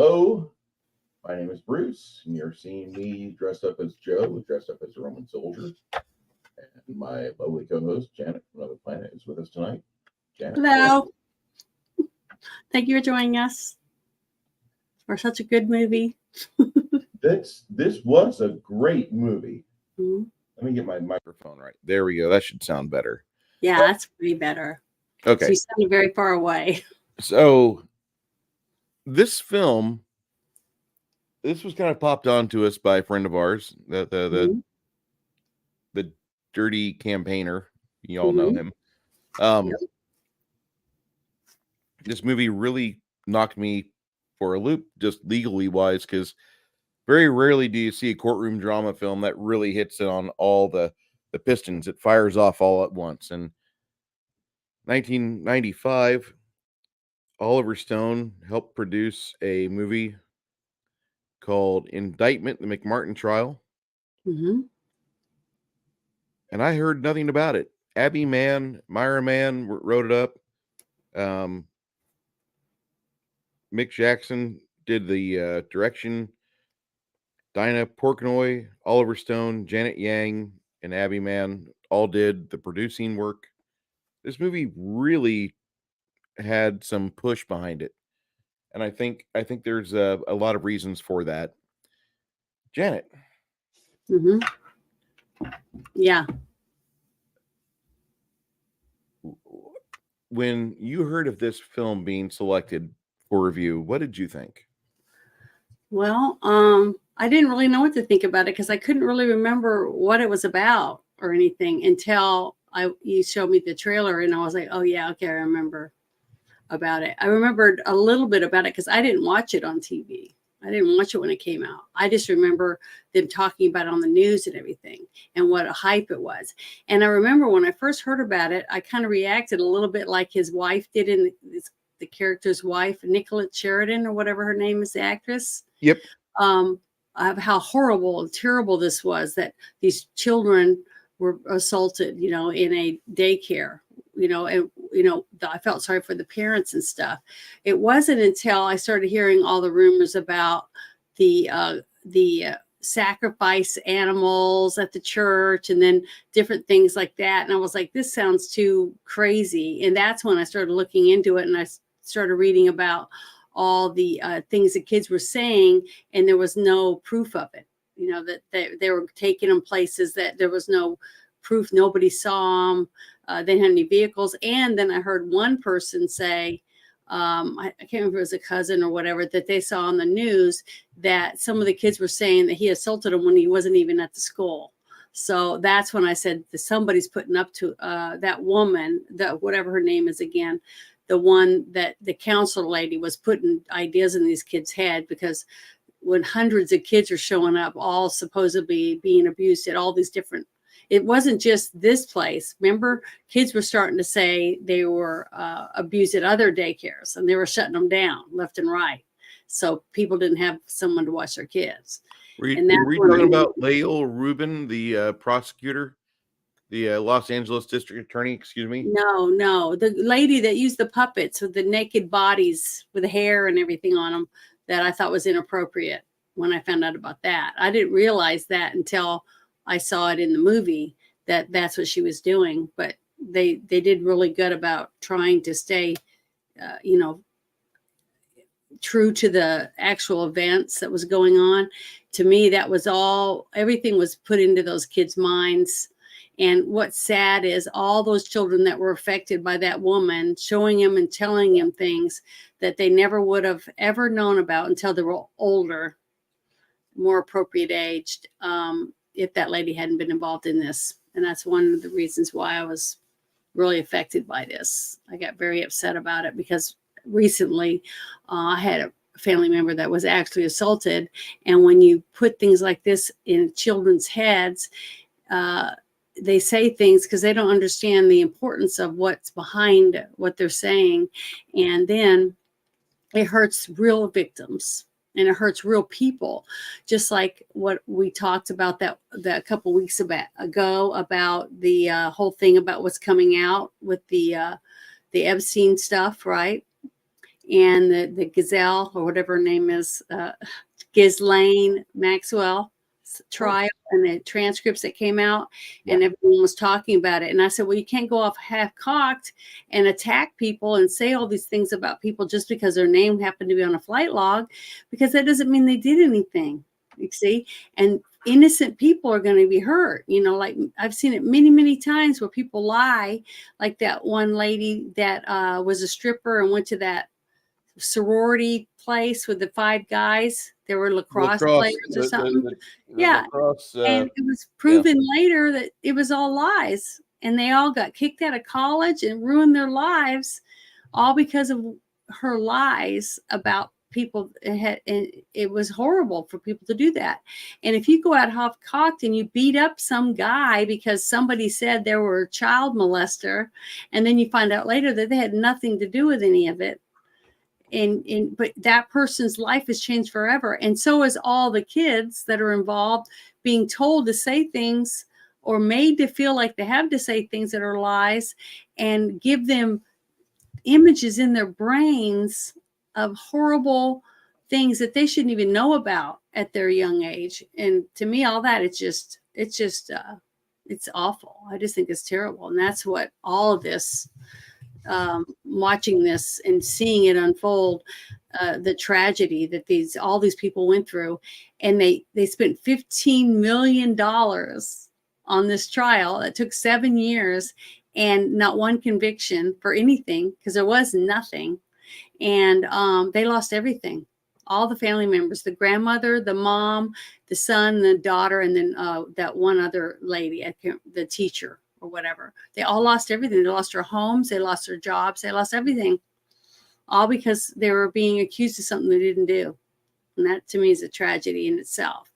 Hello, my name is Bruce, and you're seeing me dressed up as Joe, dressed up as a Roman soldier. And my lovely co-host, Janet from Another Planet, is with us tonight. Janet. Hello. Thank you for joining us for such a good movie. This was a great movie. Mm-hmm. Let me get my microphone right. There we go. That should sound better. Yeah, that's way better. Okay. So you sounded very far away. So this film, this was kind of popped onto us by a friend of ours, the dirty campaigner. You all know him. This movie really knocked me for a loop, just legally wise, because very rarely do you see a courtroom drama film that really hits it on all the pistons. It fires off all at once. And 1995, Oliver Stone helped produce a movie called Indictment, the McMartin trial. Mm-hmm. And I heard nothing about it. Abby Mann, Myra Mann wrote it up. Mick Jackson did the direction. Dinah Portnoy, Oliver Stone, Janet Yang, and Abby Mann all did the producing work. This movie really had some push behind it, and I think there's a lot of reasons for that. Janet. Mm-hmm. Yeah. When you heard of this film being selected for review, what did you think? Well, I didn't really know what to think about it because I couldn't really remember what it was about or anything until you showed me the trailer, and I was like, oh yeah, okay, I remember about it. I remembered a little bit about it because I didn't watch it on TV. I didn't watch it when it came out. I just remember them talking about it on the news and everything and what a hype it was. And I remember when I first heard about it, I kind of reacted a little bit like his wife did in the character's wife, Nicolette Sheridan or whatever her name is, the actress. Yep. Of how horrible and terrible this was, that these children were assaulted, in a daycare, and, I felt sorry for the parents and stuff. It wasn't until I started hearing all the rumors about the sacrifice animals at the church and then different things like that. And I was like, this sounds too crazy. And that's when I started looking into it, and I started reading about all the things the kids were saying, and there was no proof of it, that they were taking them places that there was no proof. Nobody saw them. They didn't have any vehicles. And then I heard one person say, I can't remember if it was a cousin or whatever, that they saw on the news that some of the kids were saying that he assaulted them when he wasn't even at the school. So that's when I said that somebody's putting up to that woman, whatever her name is again, the one that the counselor lady was putting ideas in these kids' head, because when hundreds of kids are showing up, all supposedly being abused at all these different, it wasn't just this place. Remember, kids were starting to say they were abused at other daycares, and they were shutting them down left and right. So people didn't have someone to watch their kids. Were you talking about Lael Rubin, the prosecutor? The Los Angeles District Attorney, excuse me? No. The lady that used the puppets with the naked bodies with the hair and everything on them, that I thought was inappropriate when I found out about that. I didn't realize that until I saw it in the movie, that that's what she was doing. But they did really good about trying to stay, true to the actual events that was going on. To me, that was everything was put into those kids' minds. And what's sad is all those children that were affected by that woman showing him and telling him things that they never would have ever known about until they were older, more appropriate aged, if that lady hadn't been involved in this. And that's one of the reasons why I was really affected by this. I got very upset about it because recently I had a family member that was actually assaulted. And when you put things like this in children's heads, they say things because they don't understand the importance of what's behind what they're saying. And then it hurts real victims and it hurts real people. Just like what we talked about that a couple weeks ago about the whole thing about what's coming out with the Epstein stuff, right? and the Gazelle, or whatever her name is, Ghislaine Maxwell trial, and the transcripts that came out, and everyone was talking about it. And I said, well, you can't go off half cocked and attack people and say all these things about people just because their name happened to be on a flight log, because that doesn't mean they did anything. You see, and innocent people are going to be hurt. Like I've seen it many, many times where people lie, like that one lady that was a stripper and went to that sorority place with the 5 guys. They were lacrosse players or something. Lacrosse, and it was proven later that it was all lies, and they all got kicked out of college and ruined their lives, all because of her lies about people. It was horrible for people to do that. And if you go out half-cocked and you beat up some guy because somebody said they were a child molester, and then you find out later that they had nothing to do with any of it, but that person's life has changed forever, and so is all the kids that are involved, being told to say things or made to feel like they have to say things that are lies, and give them images in their brains of horrible things that they shouldn't even know about at their young age. And to me, all that, it's awful. I just think it's terrible. And that's what all of this, watching this and seeing it unfold, the tragedy that all these people went through, and they spent $15 million on this trial. It took 7 years and not one conviction for anything, because there was nothing. And they lost everything. All the family members, the grandmother, the mom, the son, the daughter, and then that one other lady, the teacher or whatever. They all lost everything. They lost their homes. They lost their jobs. They lost everything, all because they were being accused of something they didn't do. And that, to me, is a tragedy in itself.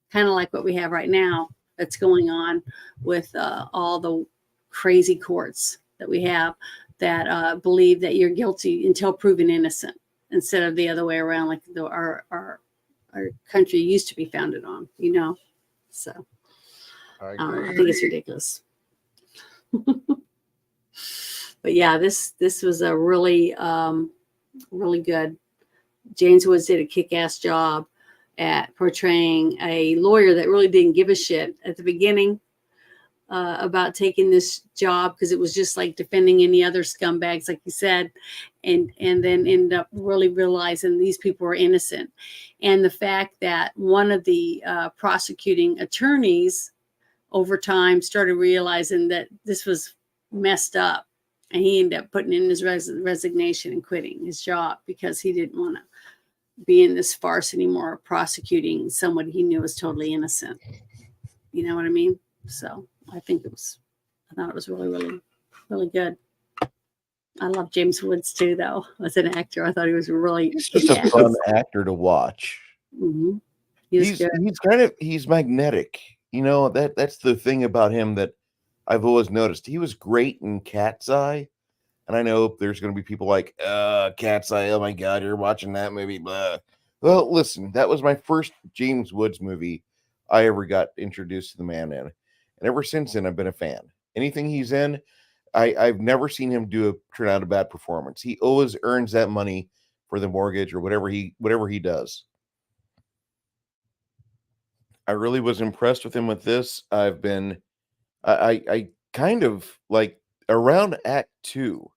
Kind of like what we have right now that's going on with all the crazy courts that we have that believe that you're guilty until proven innocent, instead of the other way around, like our country used to be founded on, So I think it's ridiculous. But yeah, this was a really, really good. James Woods did a kick-ass job at portraying a lawyer that really didn't give a shit at the beginning about taking this job, because it was just like defending any other scumbags, like you said, and then end up really realizing these people were innocent. And the fact that one of the prosecuting attorneys over time started realizing that this was messed up, and he ended up putting in his resignation and quitting his job because he didn't want to be in this farce anymore, prosecuting someone he knew was totally innocent. You know what I mean? So I thought it was really, really, really good. I love James Woods too, though. As an actor, I thought he was really. He's just a fun actor to watch. Mm-hmm. He's magnetic. That's the thing about him that I've always noticed. He was great in Cat's Eye, and I know there's going to be people like, Cat's Eye, oh my God, you're watching that movie, blah. Well, listen, that was my first James Woods movie I ever got introduced to the man in. And ever since then, I've been a fan. Anything he's in, I've never seen him turn out a bad performance. He always earns that money for the mortgage or whatever he does. I really was impressed with him with this. I kind of like around Act 2,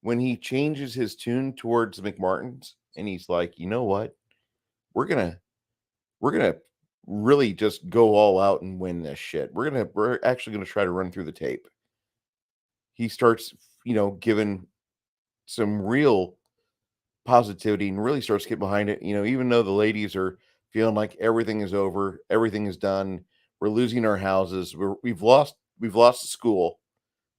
when he changes his tune towards McMartin's, and he's like, you know what? We're gonna really just go all out and win this shit. We're actually gonna try to run through the tape. He starts, giving some real positivity and really starts to get behind it. Even though the ladies are feeling like everything is over, everything is done, we're losing our houses, we've lost the school,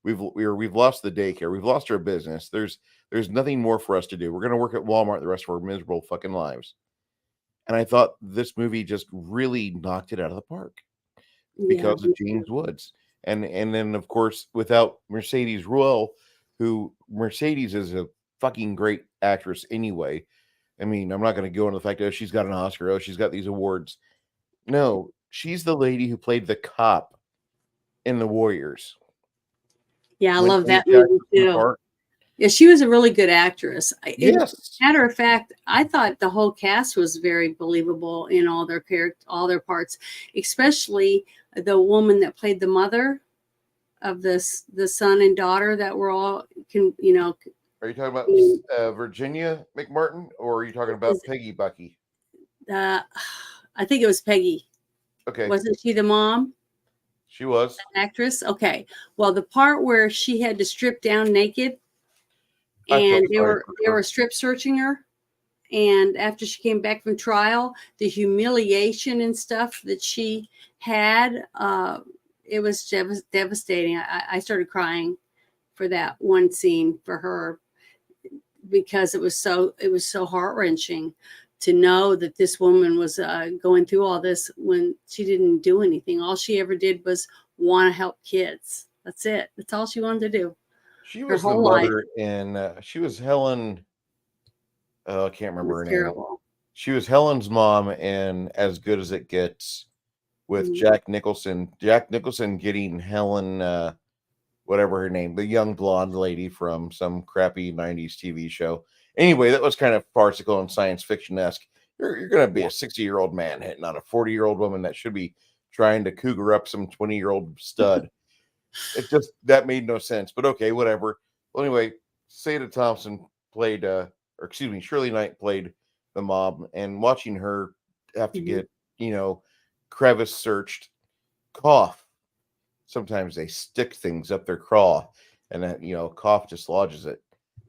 we've lost the daycare, we've lost our business. There's nothing more for us to do. We're gonna work at Walmart the rest of our miserable fucking lives. And I thought this movie just really knocked it out of the park because of James Woods. And then, of course, without Mercedes Ruehl, Mercedes is a fucking great actress anyway. I mean, I'm not going to go into the fact that she's got an Oscar, she's got these awards. No, she's the lady who played the cop in The Warriors. Yeah, I love that movie too. Yeah, she was a really good actress. Yes. Matter of fact, I thought the whole cast was very believable in all their all their parts, especially the woman that played the mother of the son and daughter that were all Are you talking about Virginia McMartin, or are you talking about is Peggy Bucky? I think it was Peggy. Okay, Wasn't she the mom? she was. Actress? Okay. Well, the part where she had to strip down naked I felt and they sorry were for they her. were strip searching her, and after she came back from trial, the humiliation and stuff that she had, it was devastating. I started crying for that one scene for her because it was so heart-wrenching to know that this woman was going through all this when she didn't do anything. All she ever did was want to help kids. That's it. That's all she wanted to do She her was the whole life. mother in. She was Helen. Oh, I can't It remember was her name. terrible. She was Helen's mom in As Good as It Gets with Mhm. Jack Nicholson. Jack Nicholson getting Helen, whatever her name, the young blonde lady from some crappy 90s TV show. Anyway, that was kind of farcical and science fiction-esque. You're going to be a 60-year-old man hitting on a 40-year-old woman that should be trying to cougar up some 20-year-old stud. It just, that made no sense, but okay, whatever. Well, anyway, Sada Thompson played, or excuse me, Shirley Knight played the mom, and watching her have to Mhm. get, crevice searched, cough. Sometimes they stick things up their craw, and that, cough dislodges it.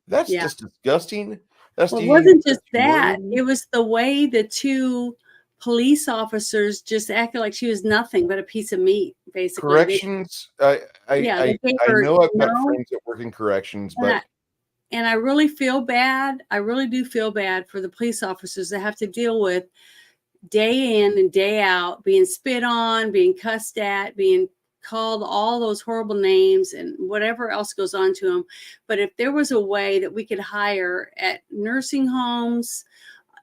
That's Yeah. just disgusting. That's Well, it wasn't just that's that. humiliating. It was the way the two police officers just acted like she was nothing but a piece of meat, basically. Corrections. I I Yeah, they I, gave I her, know I've got friends that work in corrections, and but I really feel bad. I really do feel bad for the police officers that have to deal with day in and day out being spit on, being cussed at, being called all those horrible names and whatever else goes on to them. But if there was a way that we could hire at nursing homes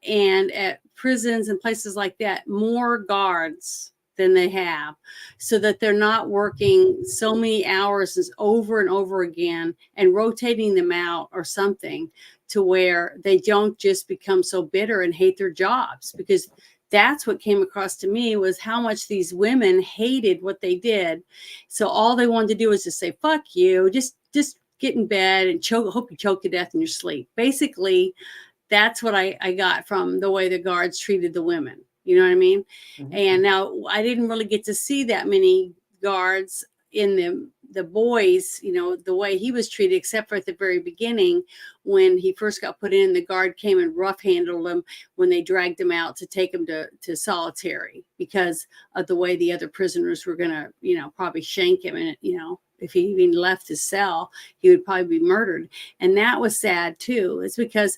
and at prisons and places like that more guards than they have, so that they're not working so many hours over and over again and rotating them out or something, to where they don't just become so bitter and hate their jobs. Because that's what came across to me, was how much these women hated what they did. So all they wanted to do was just say, fuck you, just get in bed and hope you choke to death in your sleep. Basically, that's what I got from the way the guards treated the women. You know what I mean? And now I didn't really get to see that many guards in the boys, the way he was treated, except for at the very beginning when he first got put in. The guard came and rough handled him when they dragged him out to take him to solitary, because of the way the other prisoners were gonna, probably shank him. And if he even left his cell, he would probably be murdered. And that was sad too. It's because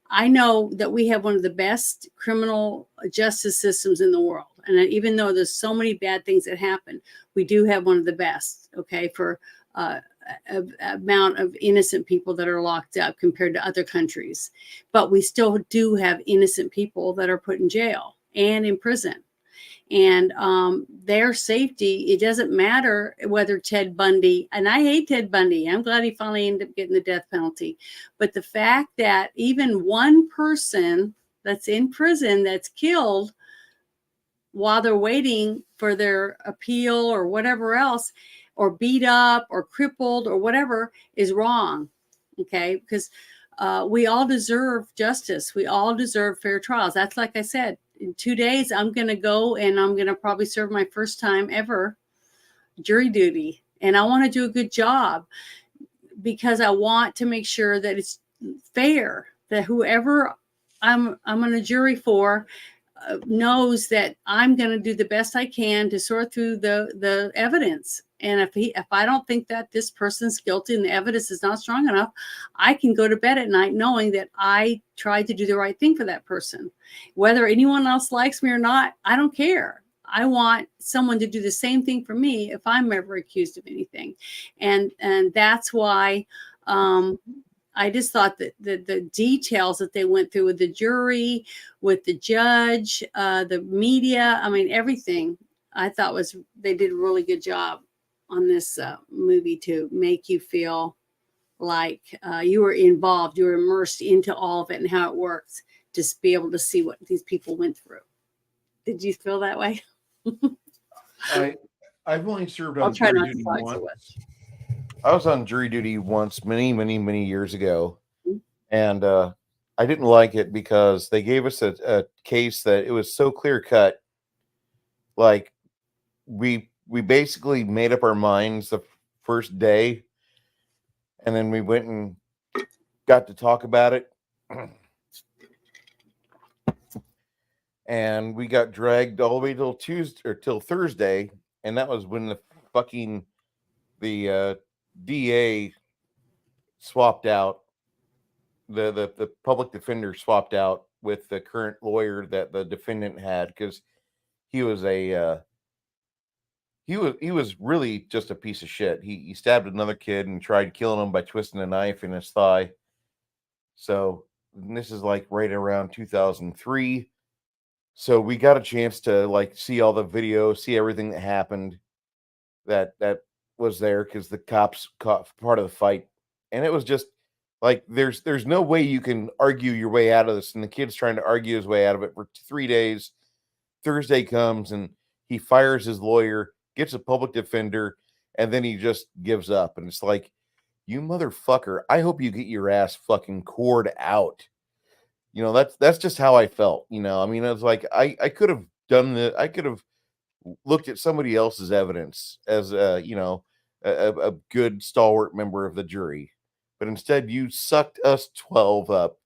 I know that we have one of the best criminal justice systems in the world. And even though there's so many bad things that happen, we do have one of the best, okay, for amount of innocent people that are locked up compared to other countries. But we still do have innocent people that are put in jail and in prison. And their safety, it doesn't matter whether Ted Bundy, and I hate Ted Bundy, I'm glad he finally ended up getting the death penalty, but the fact that even one person that's in prison that's killed while they're waiting for their appeal or whatever else, or beat up or crippled or whatever, is wrong. Okay, because we all deserve justice. We all deserve fair trials. That's, like I said, in 2 days, I'm going to go and I'm going to probably serve my first time ever jury duty. And I want to do a good job, because I want to make sure that it's fair, that whoever I'm on a jury for knows that I'm going to do the best I can to sort through the evidence. And if I don't think that this person's guilty and the evidence is not strong enough, I can go to bed at night knowing that I tried to do the right thing for that person. Whether anyone else likes me or not, I don't care. I want someone to do the same thing for me if I'm ever accused of anything. And that's why I just thought that the details that they went through with the jury, with the judge, the media, I mean, everything, I thought they did a really good job on this movie to make you feel like you were involved, you were immersed into all of it and how it works, to be able to see what these people went through. Did you feel that way? I've only served I'll on try jury not to duty talk so once. much. I was on jury duty once, many years ago, Mhm. and I didn't like it because they gave us a case that it was so clear cut. Like we basically made up our minds the first day, and then we went and got to talk about it, and we got dragged all the way till Tuesday or till Thursday, and that was when the DA swapped out. The public defender swapped out with the current lawyer that the defendant had, because he was he was really just a piece of shit. He stabbed another kid and tried killing him by twisting a knife in his thigh. So this is like right around 2003. So we got a chance to like see all the video, see everything that happened that was there, because the cops caught part of the fight, and it was just like there's no way you can argue your way out of this, and the kid's trying to argue his way out of it for 3 days. Thursday comes and he fires his lawyer, gets a public defender, and then he just gives up. And it's like, you motherfucker, I hope you get your ass fucking cored out. That's just how I felt. I mean, I was like, I could have done I could have looked at somebody else's evidence as a good stalwart member of the jury, but instead you sucked us 12 up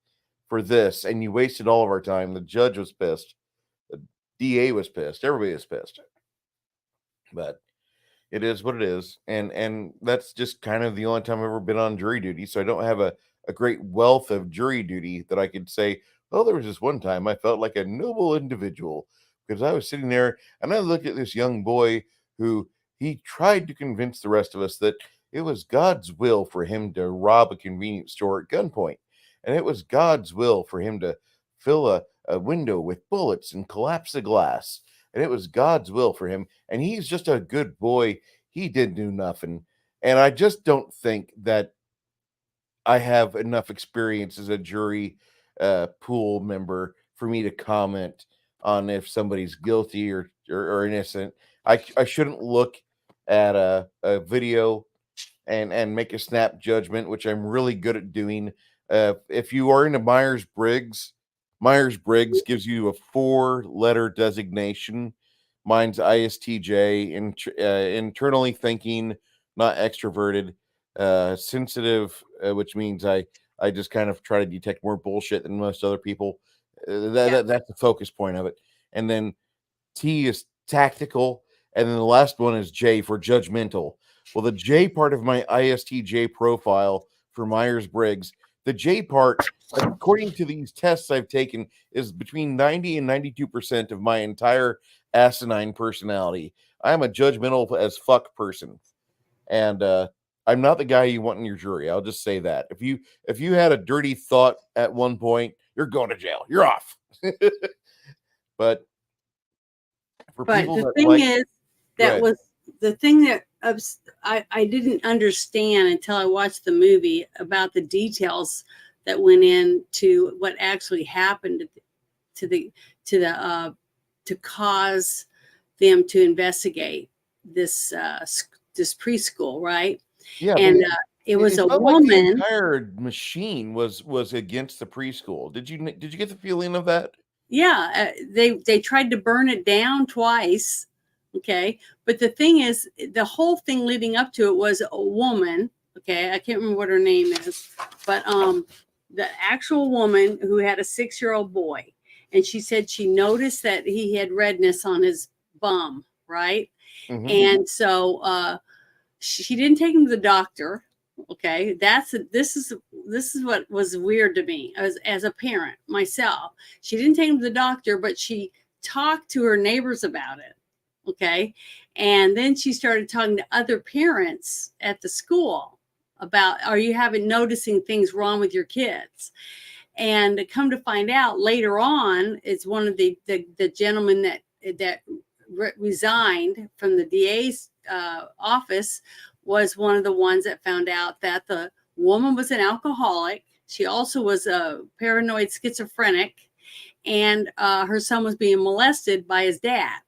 for this, and you wasted all of our time. The judge was pissed, the DA was pissed, everybody was pissed, but it is what it is. And that's just kind of the only time I've ever been on jury duty, so I don't have a great wealth of jury duty that I could say, well, there was this one time I felt like a noble individual, because I was sitting there and I looked at this young boy who he tried to convince the rest of us that it was God's will for him to rob a convenience store at gunpoint, and it was God's will for him to fill a window with bullets and collapse the glass, and it was God's will for him, and he's just a good boy. He did do nothing. And I just don't think that I have enough experience as a jury pool member for me to comment on if somebody's guilty or innocent. I shouldn't look at a video and make a snap judgment, which I'm really good at doing. If you are into Myers Briggs gives you a 4-letter designation. Mine's ISTJ, internally thinking, not extroverted, sensitive, which means I just kind of try to detect more bullshit than most other people. Yeah. That's the focus point of it. And then T is tactical, and then the last one is J for judgmental. Well, the J part of my ISTJ profile for Myers Briggs, the J part, according to these tests I've taken, is between 90 and 92% of my entire asinine personality. I'm a judgmental as fuck person, and I'm not the guy you want in your jury. I'll just say that. If you had a dirty thought at one point, you're going to jail. You're off. But for But people the that thing like, is, go that ahead. was the thing that I didn't understand until I watched the movie about the details that went into what actually happened to the to cause them to investigate this this preschool, right? Yeah, but And it was it a felt like the woman. entire machine was against the preschool. Did you get the feeling of that? Yeah, they tried to burn it down twice. Okay, but the thing is, the whole thing leading up to it was a woman. Okay, I can't remember what her name is, but the actual woman who had a 6-year-old boy, and she said she noticed that he had redness on his bum, right? Mhm. And so she didn't take him to the doctor. Okay, this is what was weird to me as a parent myself. She didn't take him to the doctor, but she talked to her neighbors about it. Okay, and then she started talking to other parents at the school about, are you noticing things wrong with your kids? And to come to find out later on, it's one of the gentlemen that resigned from the DA's office was one of the ones that found out that the Woman was an alcoholic. She also was a paranoid schizophrenic, and her son was being molested by his dad.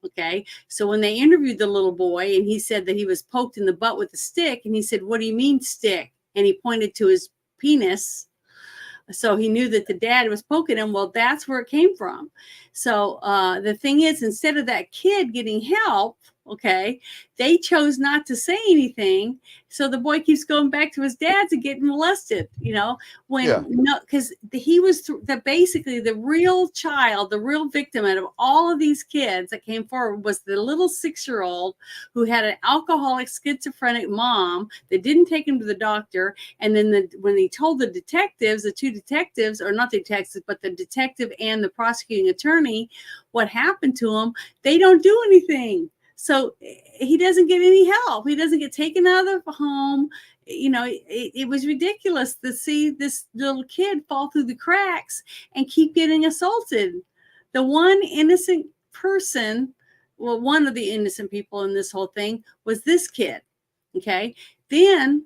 Okay. So when they interviewed the little boy, and he said that he was poked in the butt with a stick, and he said, "What do you mean stick?" And he pointed to his penis. So he knew that the dad was poking him. Well, that's where it came from. So the thing is, instead of that kid getting help, okay, they chose not to say anything. So the boy keeps going back to his dad's and getting molested, when no, because he was basically the real child, the real victim out of all of these kids that came forward was the little 6-year-old who had an alcoholic schizophrenic mom that didn't take him to the doctor. And then when he told the detectives, the two detectives, or not the detectives, but the detective and the prosecuting attorney, what happened to him, they don't do anything. So he doesn't get any help. He doesn't get taken out of the home. It was ridiculous to see this little kid fall through the cracks and keep getting assaulted. The one innocent person, well, one of the innocent people in this whole thing was this kid. Okay. Then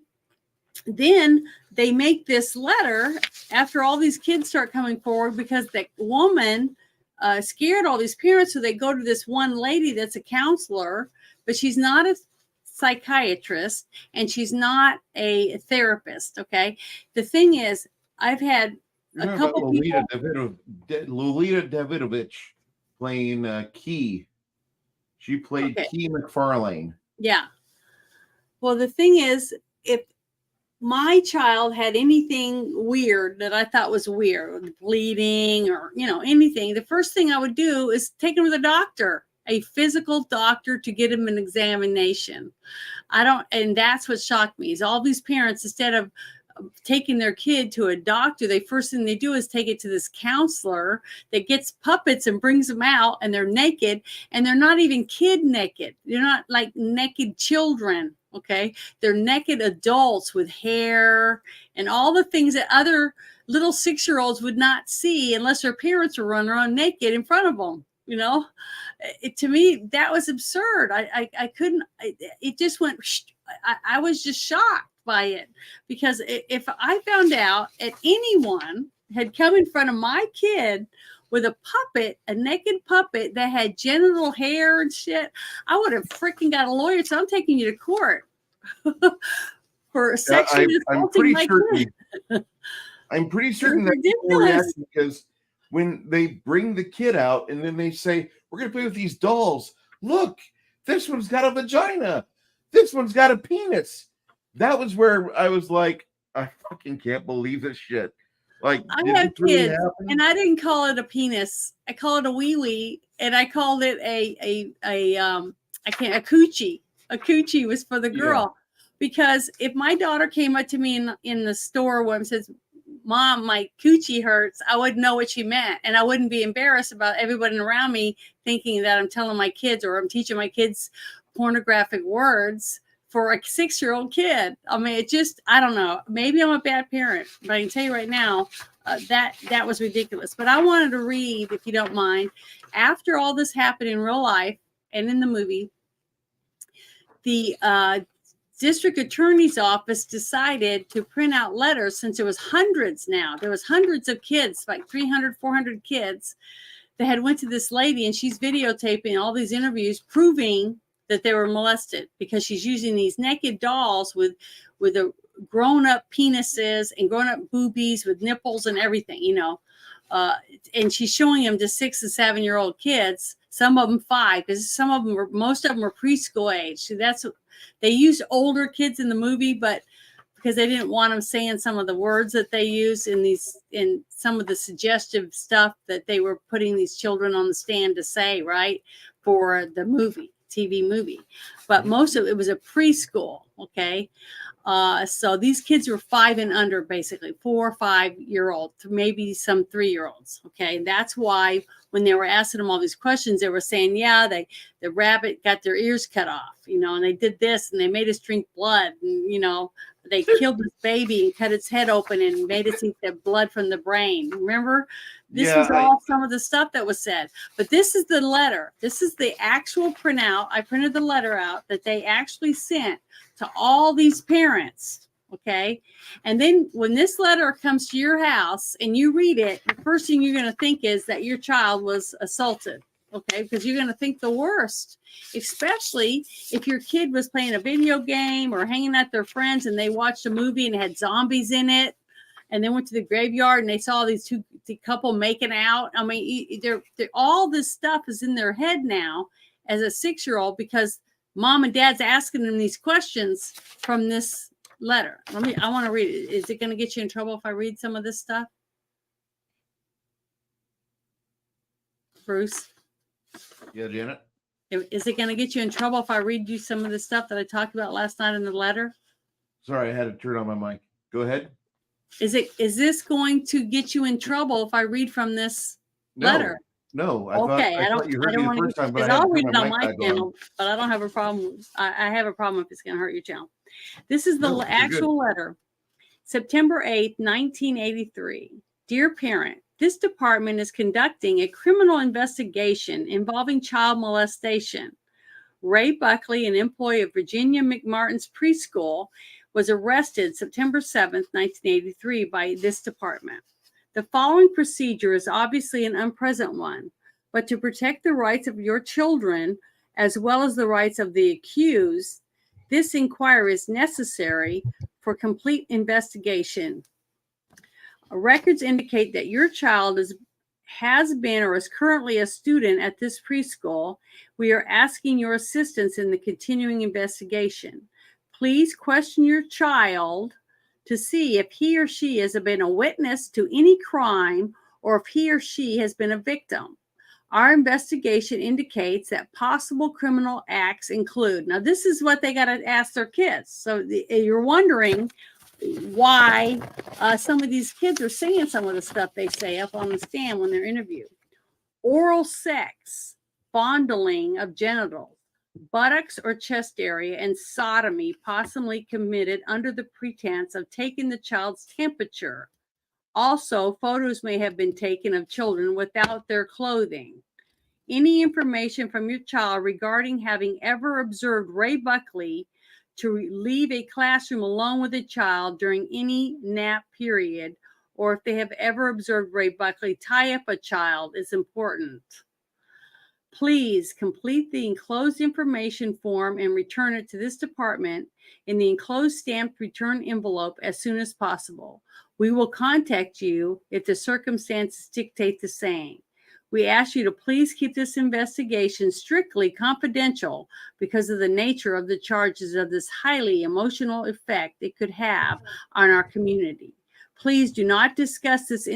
they make this letter after all these kids start coming forward, because the woman scared all these parents. So they go to this one lady that's a counselor, but she's not a psychiatrist and she's not a therapist. Okay. The thing is, I've had a couple Lolita people. Lolita Davidovich playing Key. She played Key McFarlane. Yeah. Well, the thing is, if my child had anything weird that I thought was weird, bleeding or, anything, the first thing I would do is take him to the doctor, a physical doctor, to get him an examination. And that's what shocked me, is all these parents, instead of taking their kid to a doctor, the first thing they do is take it to this counselor that gets puppets and brings them out, and they're naked, and they're not even kid naked. They're not like naked children. Okay. They're naked adults with hair and all the things that other little 6-year-olds would not see unless their parents were running around naked in front of them. To me, that was absurd. I couldn't, it just went, I was just shocked by it, because if I found out that anyone had come in front of my kid with a puppet, a naked puppet that had genital hair and shit, I would have freaking got a lawyer. So I'm taking you to court for sexually assaulting my kid. I'm pretty certain that's the reaction, because when they bring the kid out and then they say, "We're going to play with these dolls. Look, this one's got a vagina. This one's got a penis." That was where I was like, I fucking can't believe this shit. Like, I have kids, and I didn't call it a penis. I call it a wee-wee, and I called it a coochie. A coochie was for the girl, because if my daughter came up to me in the store and says, "Mom, my coochie hurts," I wouldn't know what she meant, and I wouldn't be embarrassed about everybody around me thinking that I'm telling my kids or I'm teaching my kids pornographic words for a 6-year-old kid. I mean, I don't know. Maybe I'm a bad parent, but I can tell you right now, that was ridiculous. But I wanted to read, if you don't mind, after all this happened in real life and in the movie, the district attorney's office decided to print out letters, since there was hundreds now. There was hundreds of kids, like 300, 400 kids that had went to this lady, and she's videotaping all these interviews proving that they were molested, because she's using these naked dolls with a grown-up penises and grown-up boobies with nipples and everything, and she's showing them to 6 and 7-year-old kids, some of them 5, because most of them were preschool age. So they used older kids in the movie, but because they didn't want them saying some of the words that they use in some of the suggestive stuff that they were putting these children on the stand to say, right, for the TV movie. But most of it was a preschool. Okay. So these kids were 5 and under, basically 4 or 5-year-old, maybe some 3-year-olds. Okay. That's why when they were asking them all these questions, they were saying, the rabbit got their ears cut off, and they did this, and they made us drink blood, and, they killed this baby and cut its head open and made us eat the blood from the brain. Remember? This was all some of the stuff that was said. But this is the letter. This is the actual printout. I printed the letter out that they actually sent to all these parents. Okay. And then when this letter comes to your house and you read it, the first thing you're going to think is that your child was assaulted. Okay. Because you're going to think the worst, especially if your kid was playing a video game or hanging out with their friends and they watched a movie and it had zombies in it. And they went to the graveyard and they saw the couple making out. I mean, they're all this stuff is in their head now as a 6-year-old because mom and dad's asking them these questions from this letter. I want to read it. Is it going to get you in trouble if I read some of this stuff? Bruce? Yeah, Janet? Is it going to get you in trouble if I read you some of the stuff that I talked about last night in the letter? Sorry, I had to turn on my mic. Go ahead. Is this going to get you in trouble if I read from this letter? No, I Okay, thought you heard me the first time, but I'll read it on my channel, but I don't have a problem. I have a problem if it's going to hurt your channel. This is the actual letter. September 8th, 1983. Dear parent, this department is conducting a criminal investigation involving child molestation. Ray Buckley, an employee of Virginia McMartin's preschool, was arrested September 7th, 1983 by this department. The following procedure is obviously an unpleasant one, but to protect the rights of your children as well as the rights of the accused, this inquiry is necessary for complete investigation. Records indicate that your child has been or is currently a student at this preschool. We are asking your assistance in the continuing investigation. Please question your child to see if he or she has been a witness to any crime or if he or she has been a victim. Our investigation indicates that possible criminal acts include. Now, this is what they got to ask their kids. So you're wondering why some of these kids are saying some of the stuff they say up on the stand when they're interviewed. Oral sex, fondling of genitals, buttocks or chest area, and sodomy possibly committed under the pretense of taking the child's temperature. Also, photos may have been taken of children without their clothing. Any information from your child regarding having ever observed Ray Buckley to leave a classroom alone with a child during any nap period, or if they have ever observed Ray Buckley tie up a child is important. Please complete the enclosed information form and return it to this department in the enclosed stamped return envelope as soon as possible. We will contact you if the circumstances dictate the same. We ask you to please keep this investigation strictly confidential because of the nature of the charges of this highly emotional effect it could have on our community. Please do not discuss this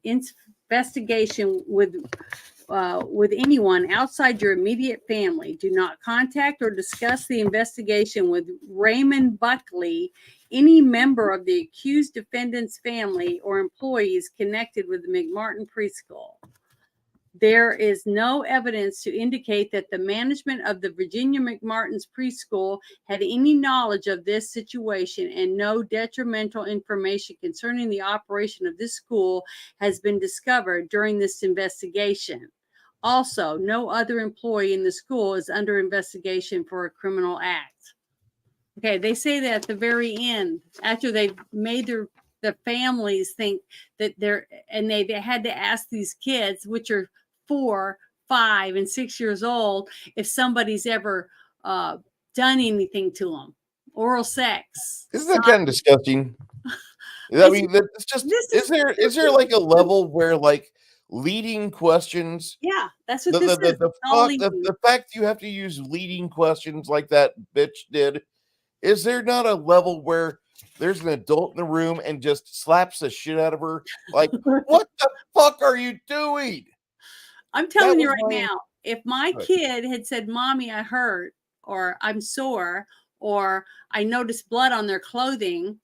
investigation with anyone outside your immediate family. Do not contact or discuss the investigation with Raymond Buckley, any member of the accused defendant's family, or employees connected with the McMartin preschool. There is no evidence to indicate that the management of the Virginia McMartin's preschool had any knowledge of this situation, and no detrimental information concerning the operation of this school has been discovered during this investigation. Also, no other employee in the school is under investigation for a criminal act. Okay, they say that at the very end, after they've made the families think that they had to ask these kids, which are 4, 5, and 6 years old, if somebody's ever done anything to them, oral sex. Isn't that kind of disgusting? I mean, it's just, is there like a level where like leading questions? Yeah, that's what this is. The fact you have to use leading questions like that bitch did, is there not a level where there's an adult in the room and just slaps the shit out of her? Like, what the fuck are you doing? I'm telling you right now, if my kid had said, "Mommy, I hurt," or "I'm sore," or "I noticed blood on their clothing,"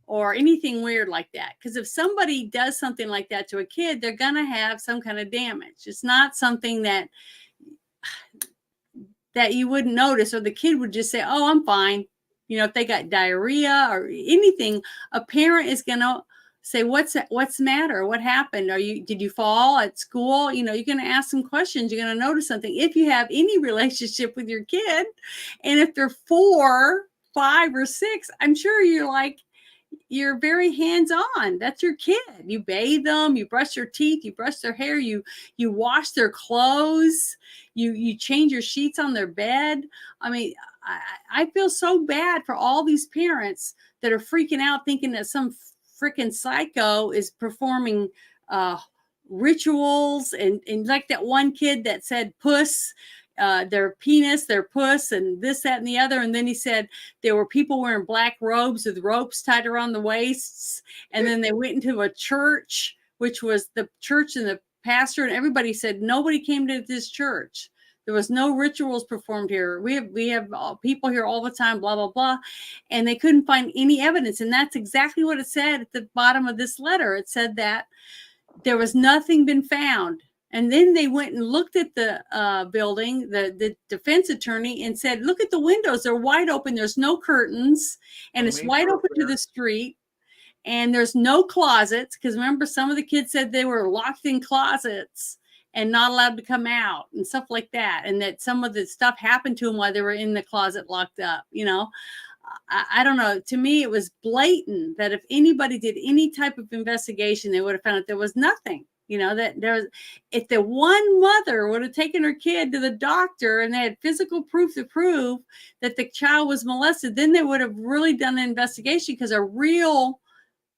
or anything weird like that, because if somebody does something like that to a kid, they're going to have some kind of damage. It's not something that you wouldn't notice, or the kid would just say, "Oh, I'm fine." You know, if they got diarrhea or anything, a parent is going to say, what's the matter? What happened? Did you fall at school? You know, you're going to ask some questions. You're going to notice something. If you have any relationship with your kid, and if they're 4, 5, or 6, I'm sure you're like, you're very hands-on. That's your kid. You bathe them, you brush their teeth, you brush their hair, you wash their clothes, you change your sheets on their bed. I mean, I feel so bad for all these parents that are freaking out thinking that some freaking psycho is performing rituals and like that one kid that said puss, their penis, their puss, and this, that, and the other. And then he said there were people wearing black robes with ropes tied around the waists. And then they went into a church, which was the church and the pastor, and everybody said nobody came to this church. There was no rituals performed here. We have people here all the time, blah, blah, blah. And they couldn't find any evidence. And that's exactly what it said at the bottom of this letter. It said that there was nothing been found. And then they went and looked at the building, the defense attorney, and said, look at the windows. They're wide open. There's no curtains. And it's wide open to the street. And there's no closets. Because remember, some of the kids said they were locked in closets and not allowed to come out and stuff like that. And that some of the stuff happened to them while they were in the closet locked up. You know, I don't know. To me, it was blatant that if anybody did any type of investigation, they would have found that there was nothing. You know, that there was, if the one mother would have taken her kid to the doctor and they had physical proof to prove that the child was molested, then they would have really done an investigation, because a real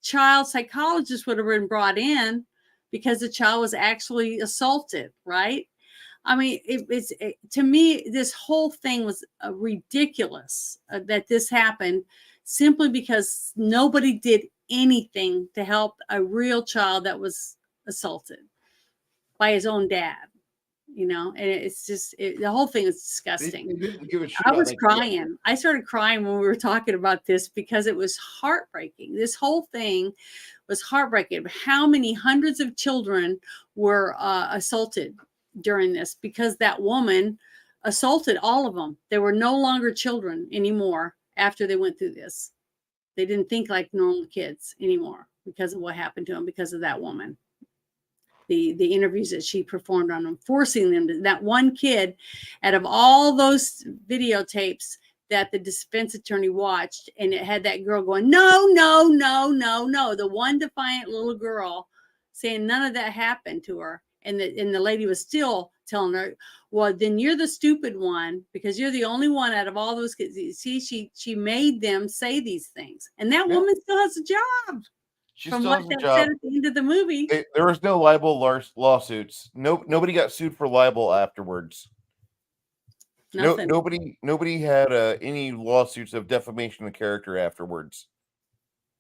child psychologist would have been brought in because the child was actually assaulted, right? I mean, to me, this whole thing was ridiculous that this happened simply because nobody did anything to help a real child that was assaulted by his own dad, you know. And it's just the whole thing is disgusting. They didn't give a shit I about was that. crying. I started crying when we were talking about this because it was heartbreaking. This whole thing was heartbreaking. How many hundreds of children were assaulted during this, because that woman assaulted all of them. They were no longer children anymore after they went through this. They didn't think like normal kids anymore because of what happened to them, because of that woman. The interviews that she performed on them, forcing them to, that one kid, out of all those videotapes that the defense attorney watched, and it had that girl going, no, no, no, no, no. The one defiant little girl saying none of that happened to her. And the lady was still telling her, well, then you're the stupid one, because you're the only one out of all those kids. See, she made them say these things. And that woman still has a job. She From still what has a that job. said at the end of the movie. There was no libel lawsuits. Nobody got sued for libel afterwards. Nothing. Nobody had any lawsuits of defamation of character afterwards.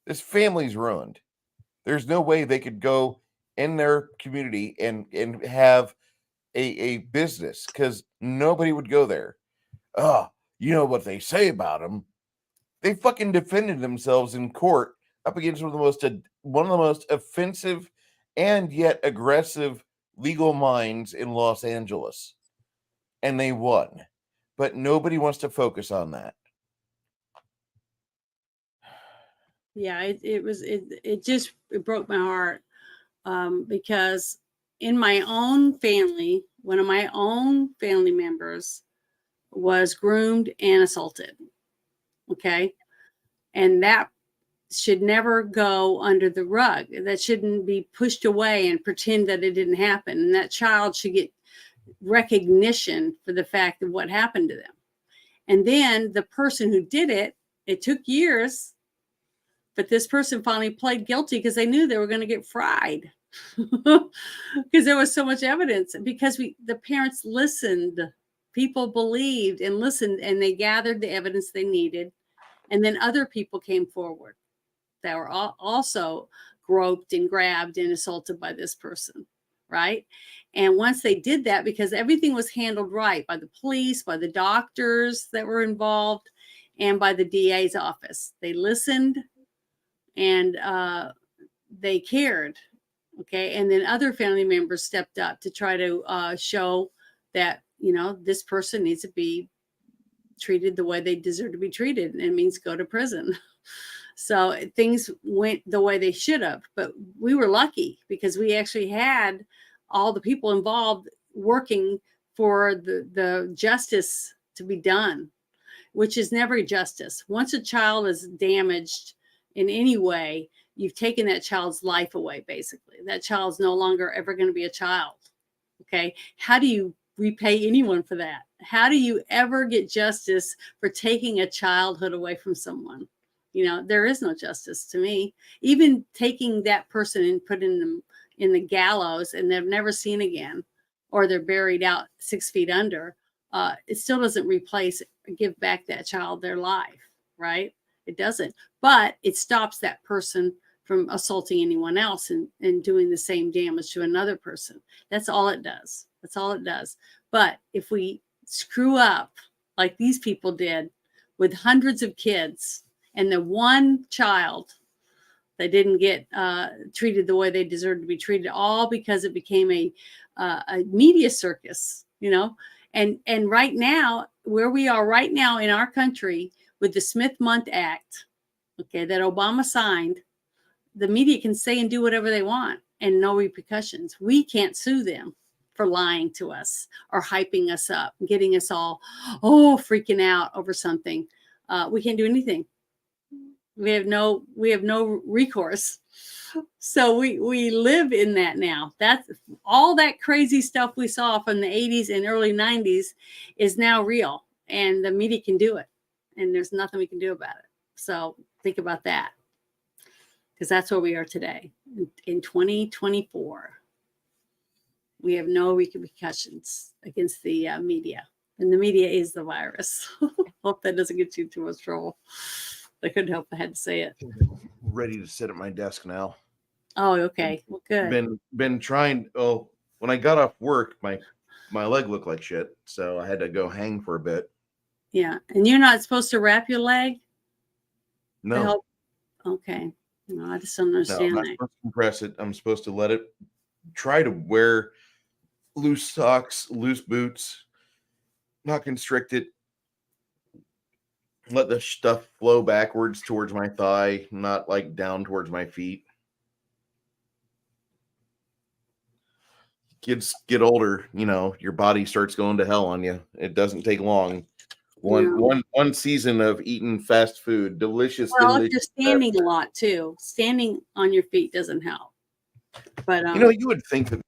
This family's ruined. There's no way they could go in their community and have a business, because nobody would go there. Oh, you know what they say about them? They fucking defended themselves in court up against one of the most offensive and yet aggressive legal minds in Los Angeles, and they won. But nobody wants to focus on that. Yeah, it just broke my heart, because in my own family, one of my own family members was groomed and assaulted. Okay, and that should never go under the rug. That shouldn't be pushed away and pretend that it didn't happen. And that child should get recognition for the fact of what happened to them. And then the person who did it, it took years, but this person finally pled guilty because they knew they were going to get fried because there was so much evidence, because the parents listened, people believed and listened, and they gathered the evidence they needed. And then other people came forward that were also groped and grabbed and assaulted by this person, right? And once they did that, because everything was handled right by the police, by the doctors that were involved, and by the DA's office, they listened and they cared, okay? And then other family members stepped up to try to show that, you know, this person needs to be treated the way they deserve to be treated, and it means go to prison. So things went the way they should have, but we were lucky because we actually had all the people involved working for the justice to be done, which is never justice. Once a child is damaged, in any way, you've taken that child's life away. Basically, that child's no longer ever going to be a child. Okay, how do you repay anyone for that? How do you ever get justice for taking a childhood away from someone? You know, there is no justice to me. Even taking that person and putting them in the gallows and they've never seen again, or they're buried out 6 feet under, it still doesn't give back that child their life, right? It doesn't. But it stops that person from assaulting anyone else and doing the same damage to another person. That's all it does. That's all it does. But if we screw up like these people did with hundreds of kids, and the one child that didn't get treated the way they deserved to be treated, all because it became a media circus, you know. And right now, where we are right now in our country with the Smith-Mundt Act, okay, that Obama signed, the media can say and do whatever they want and no repercussions. We can't sue them for lying to us or hyping us up, getting us all, freaking out over something. We can't do anything. We have no recourse. So we live in that now. That's all that crazy stuff we saw from the 80s and early 90s is now real, and the media can do it, and there's nothing we can do about it. So think about that, because that's where we are today in 2024. We have no repercussions against the media, and the media is the virus. Hope that doesn't get you too much trouble. I couldn't help. I had to say it. Ready to sit at my desk now. Oh, okay. Well, good. Been trying. Oh, when I got off work, my leg looked like shit, so I had to go hang for a bit. Yeah, and you're not supposed to wrap your leg? No. To help? Okay. No, I just don't understand I'm not that. supposed to compress it. I'm supposed to let it. Try to wear loose socks, loose boots, not constrict it. Let the stuff flow backwards towards my thigh, not like down towards my feet. Kids get older, you know, your body starts going to hell on you. It doesn't take long. One season of eating fast food, delicious. Well, if you're standing a lot too, standing on your feet doesn't help. But you know, you would think that.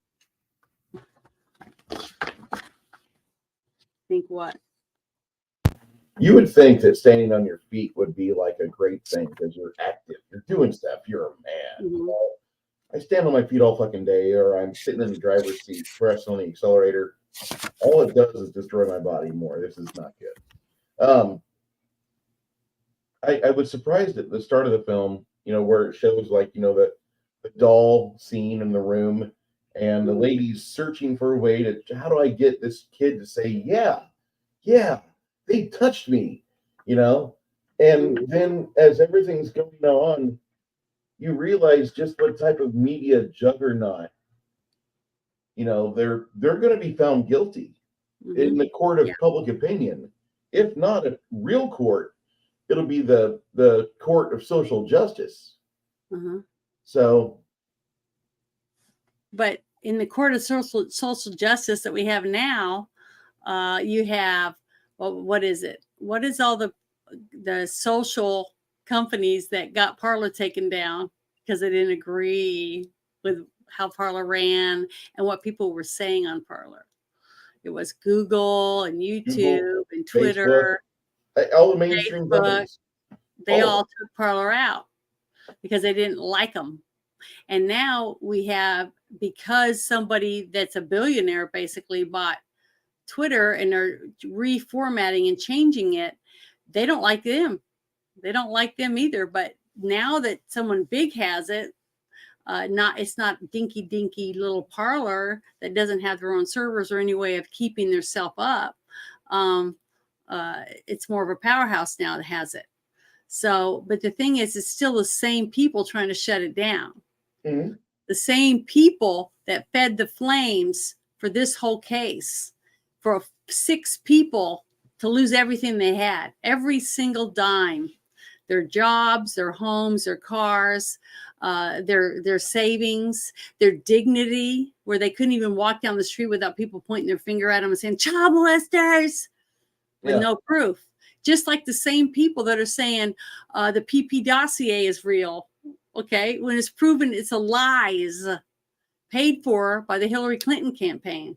Think what? You would think that standing on your feet would be like a great thing because you're active, you're doing stuff, you're a man. Mm-hmm. I stand on my feet all fucking day, or I'm sitting in the driver's seat, pressing on the accelerator. All it does is destroy my body more. This is not good. I was surprised at the start of the film, you know, where it shows like, you know, the doll scene in the room, and the lady's searching for a way to, how do I get this kid to say, yeah, they touched me, you know? And then as everything's going on, you realize just what type of media juggernaut, you know, they're going to be found guilty in the court of public opinion. If not a real court, it'll be the court of social justice. So, but in the court of social justice that we have now, you have, well, what is it? What is all the social companies that got Parler taken down because they didn't agree with how Parler ran and what people were saying on Parler? It was Google and YouTube and Twitter, Facebook, all the mainstream companies. They all took Parler out because they didn't like them. And now we have, because somebody that's a billionaire basically bought Twitter and are reformatting and changing it, they don't like them. They don't like them either. But now that someone big has it, it's not dinky little Parler that doesn't have their own servers or any way of keeping their self up. It's more of a powerhouse now that has it. So, but the thing is, it's still the same people trying to shut it down. Mm-hmm. The same people that fed the flames for this whole case, for 6 people to lose everything they had, every single dime, their jobs, their homes, their cars, their savings, their dignity, where they couldn't even walk down the street without people pointing their finger at them and saying, child molesters, with no proof. Just like the same people that are saying the PP dossier is real, okay, when it's proven it's a lies paid for by the Hillary Clinton campaign.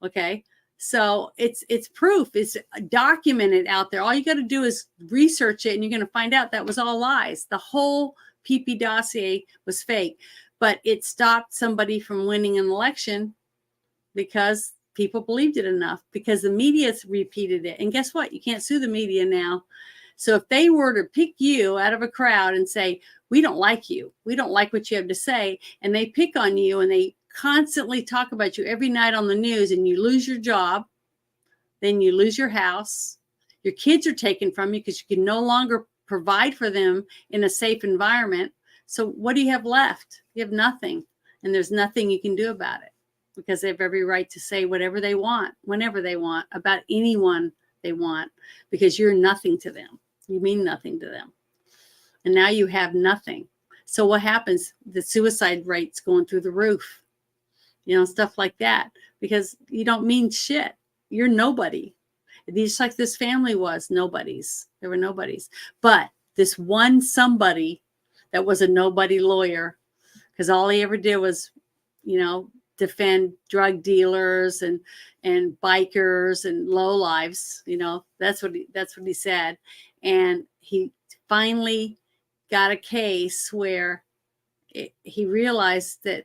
Okay. So it's proof. It's documented out there. All you got to do is research it and you're going to find out that was all lies. The whole PP dossier was fake, but it stopped somebody from winning an election because people believed it enough, because the media repeated it. And guess what? You can't sue the media now. So if they were to pick you out of a crowd and say, we don't like you, we don't like what you have to say, and they pick on you and they constantly talk about you every night on the news, and you lose your job, then you lose your house, your kids are taken from you because you can no longer provide for them in a safe environment. So what do you have left? You have nothing, and there's nothing you can do about it, because they have every right to say whatever they want, whenever they want, about anyone they want, because you're nothing to them. You mean nothing to them. And now you have nothing. So what happens? The suicide rate's going through the roof, stuff like that, because you don't mean shit. You're nobody. Just like this family was nobodies. There were nobodies. But this one somebody that was a nobody lawyer, because all he ever did was, defend drug dealers and bikers and lowlifes. That's what he said. And he finally got a case where he realized that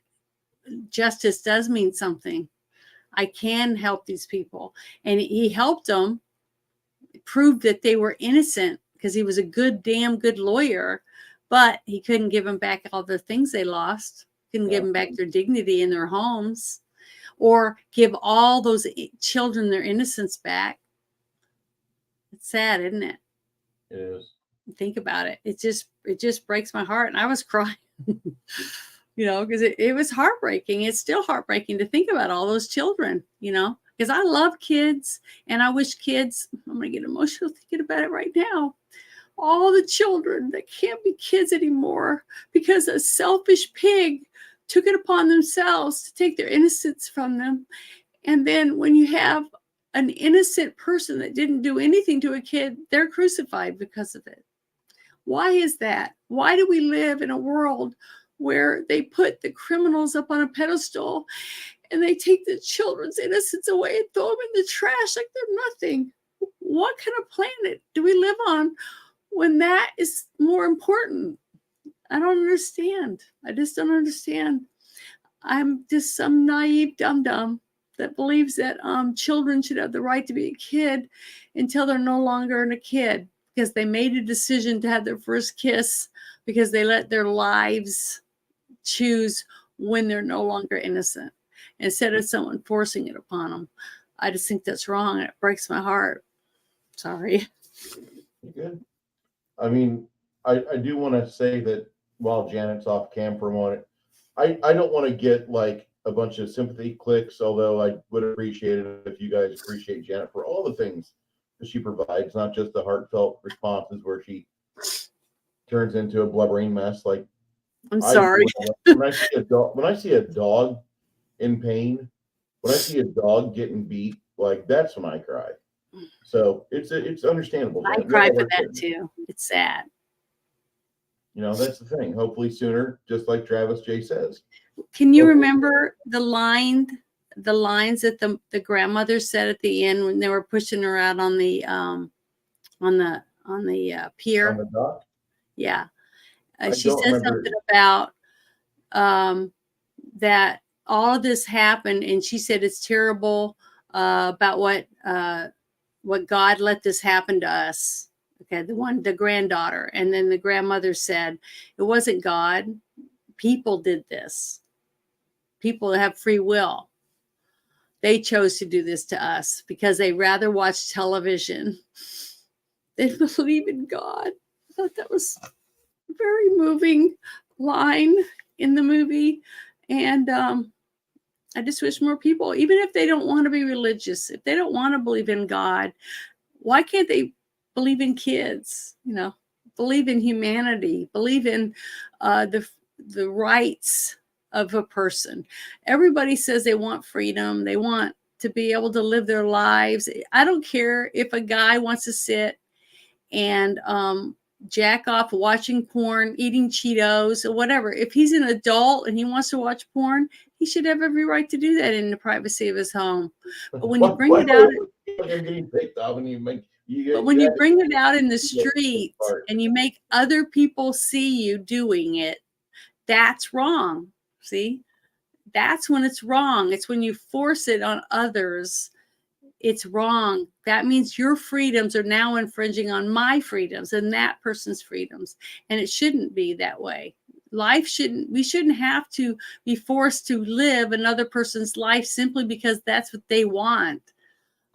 justice does mean something. I can help these people. And he helped them, proved that they were innocent, because he was a damn good lawyer, but he couldn't give them back all the things they lost. Couldn't give them back their dignity in their homes, or give all those children their innocence back. It's sad, isn't it? It is. Think about it. It just breaks my heart. And I was crying, because it was heartbreaking. It's still heartbreaking to think about all those children, because I love kids, and I wish kids, I'm going to get emotional thinking about it right now. All the children that can't be kids anymore because a selfish pig took it upon themselves to take their innocence from them. And then when you have an innocent person that didn't do anything to a kid, they're crucified because of it. Why is that? Why do we live in a world where they put the criminals up on a pedestal and they take the children's innocence away and throw them in the trash like they're nothing? What kind of planet do we live on when that is more important? I don't understand. I just don't understand. I'm just some naive dum-dum that believes that children should have the right to be a kid until they're no longer a kid, because they made a decision to have their first kiss, because they let their lives choose when they're no longer innocent, instead of someone forcing it upon them. I just think that's wrong, and it breaks my heart. Sorry. Good. I mean, I do want to say that while Janet's off cam for a moment, I don't want to get like a bunch of sympathy clicks, although I would appreciate it if you guys appreciate Janet for all the things that she provides, not just the heartfelt responses where she turns into a blubbering mess. Like, I'm sorry. When I see a dog in pain, when I see a dog getting beat, like that's when I cry. So it's understandable. I cry for that too. It's sad. That's the thing. Hopefully sooner, just like Travis J says. Can you remember the lines that the grandmother said at the end when they were pushing her out on the pier? On the dock? Yeah. She said something about that all of this happened, and she said it's terrible about what God let this happen to us. Okay, the granddaughter. And then the grandmother said, it wasn't God. People did this. People have free will. They chose to do this to us because they rather watch television than believe in God. I thought that was a very moving line in the movie. And I just wish more people, even if they don't want to be religious, if they don't want to believe in God, why can't they believe in kids? Believe in humanity, believe in the rights of a person. Everybody says they want freedom. They want to be able to live their lives. I don't care if a guy wants to sit and jack off watching porn, eating Cheetos, or whatever. If he's an adult and he wants to watch porn, he should have every right to do that in the privacy of his home. But when you bring it out, you're getting picked off, and but when you bring it out in the streets and you make other people see you doing it, that's wrong. See, that's when it's wrong. It's when you force it on others. It's wrong. That means your freedoms are now infringing on my freedoms and that person's freedoms. And it shouldn't be that way. We shouldn't have to be forced to live another person's life simply because that's what they want.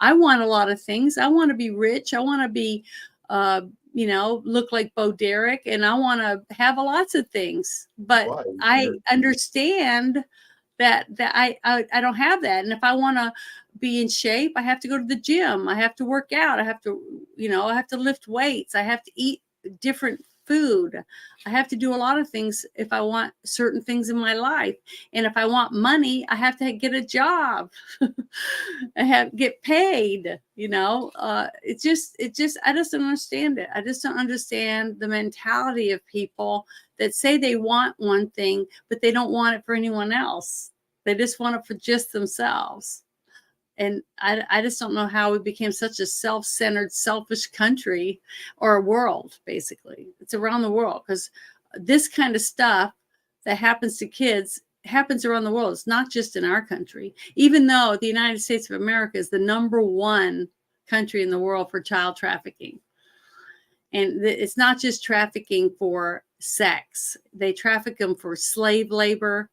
I want a lot of things. I want to be rich. I want to be, look like Bo Derek, and I want to have lots of things. But I understand that I don't have that. And if I want to be in shape, I have to go to the gym. I have to work out. I have to lift weights. I have to eat different food. I have to do a lot of things if I want certain things in my life. And if I want money, I have to get a job. I have to get paid, I just don't understand it. I just don't understand the mentality of people that say they want one thing, but they don't want it for anyone else. They just want it for just themselves. And I just don't know how we became such a self-centered, selfish country or a world, basically. It's around the world, because this kind of stuff that happens to kids happens around the world. It's not just in our country, even though the United States of America is the #1 country in the world for child trafficking. And it's not just trafficking for sex. They traffic them for slave labor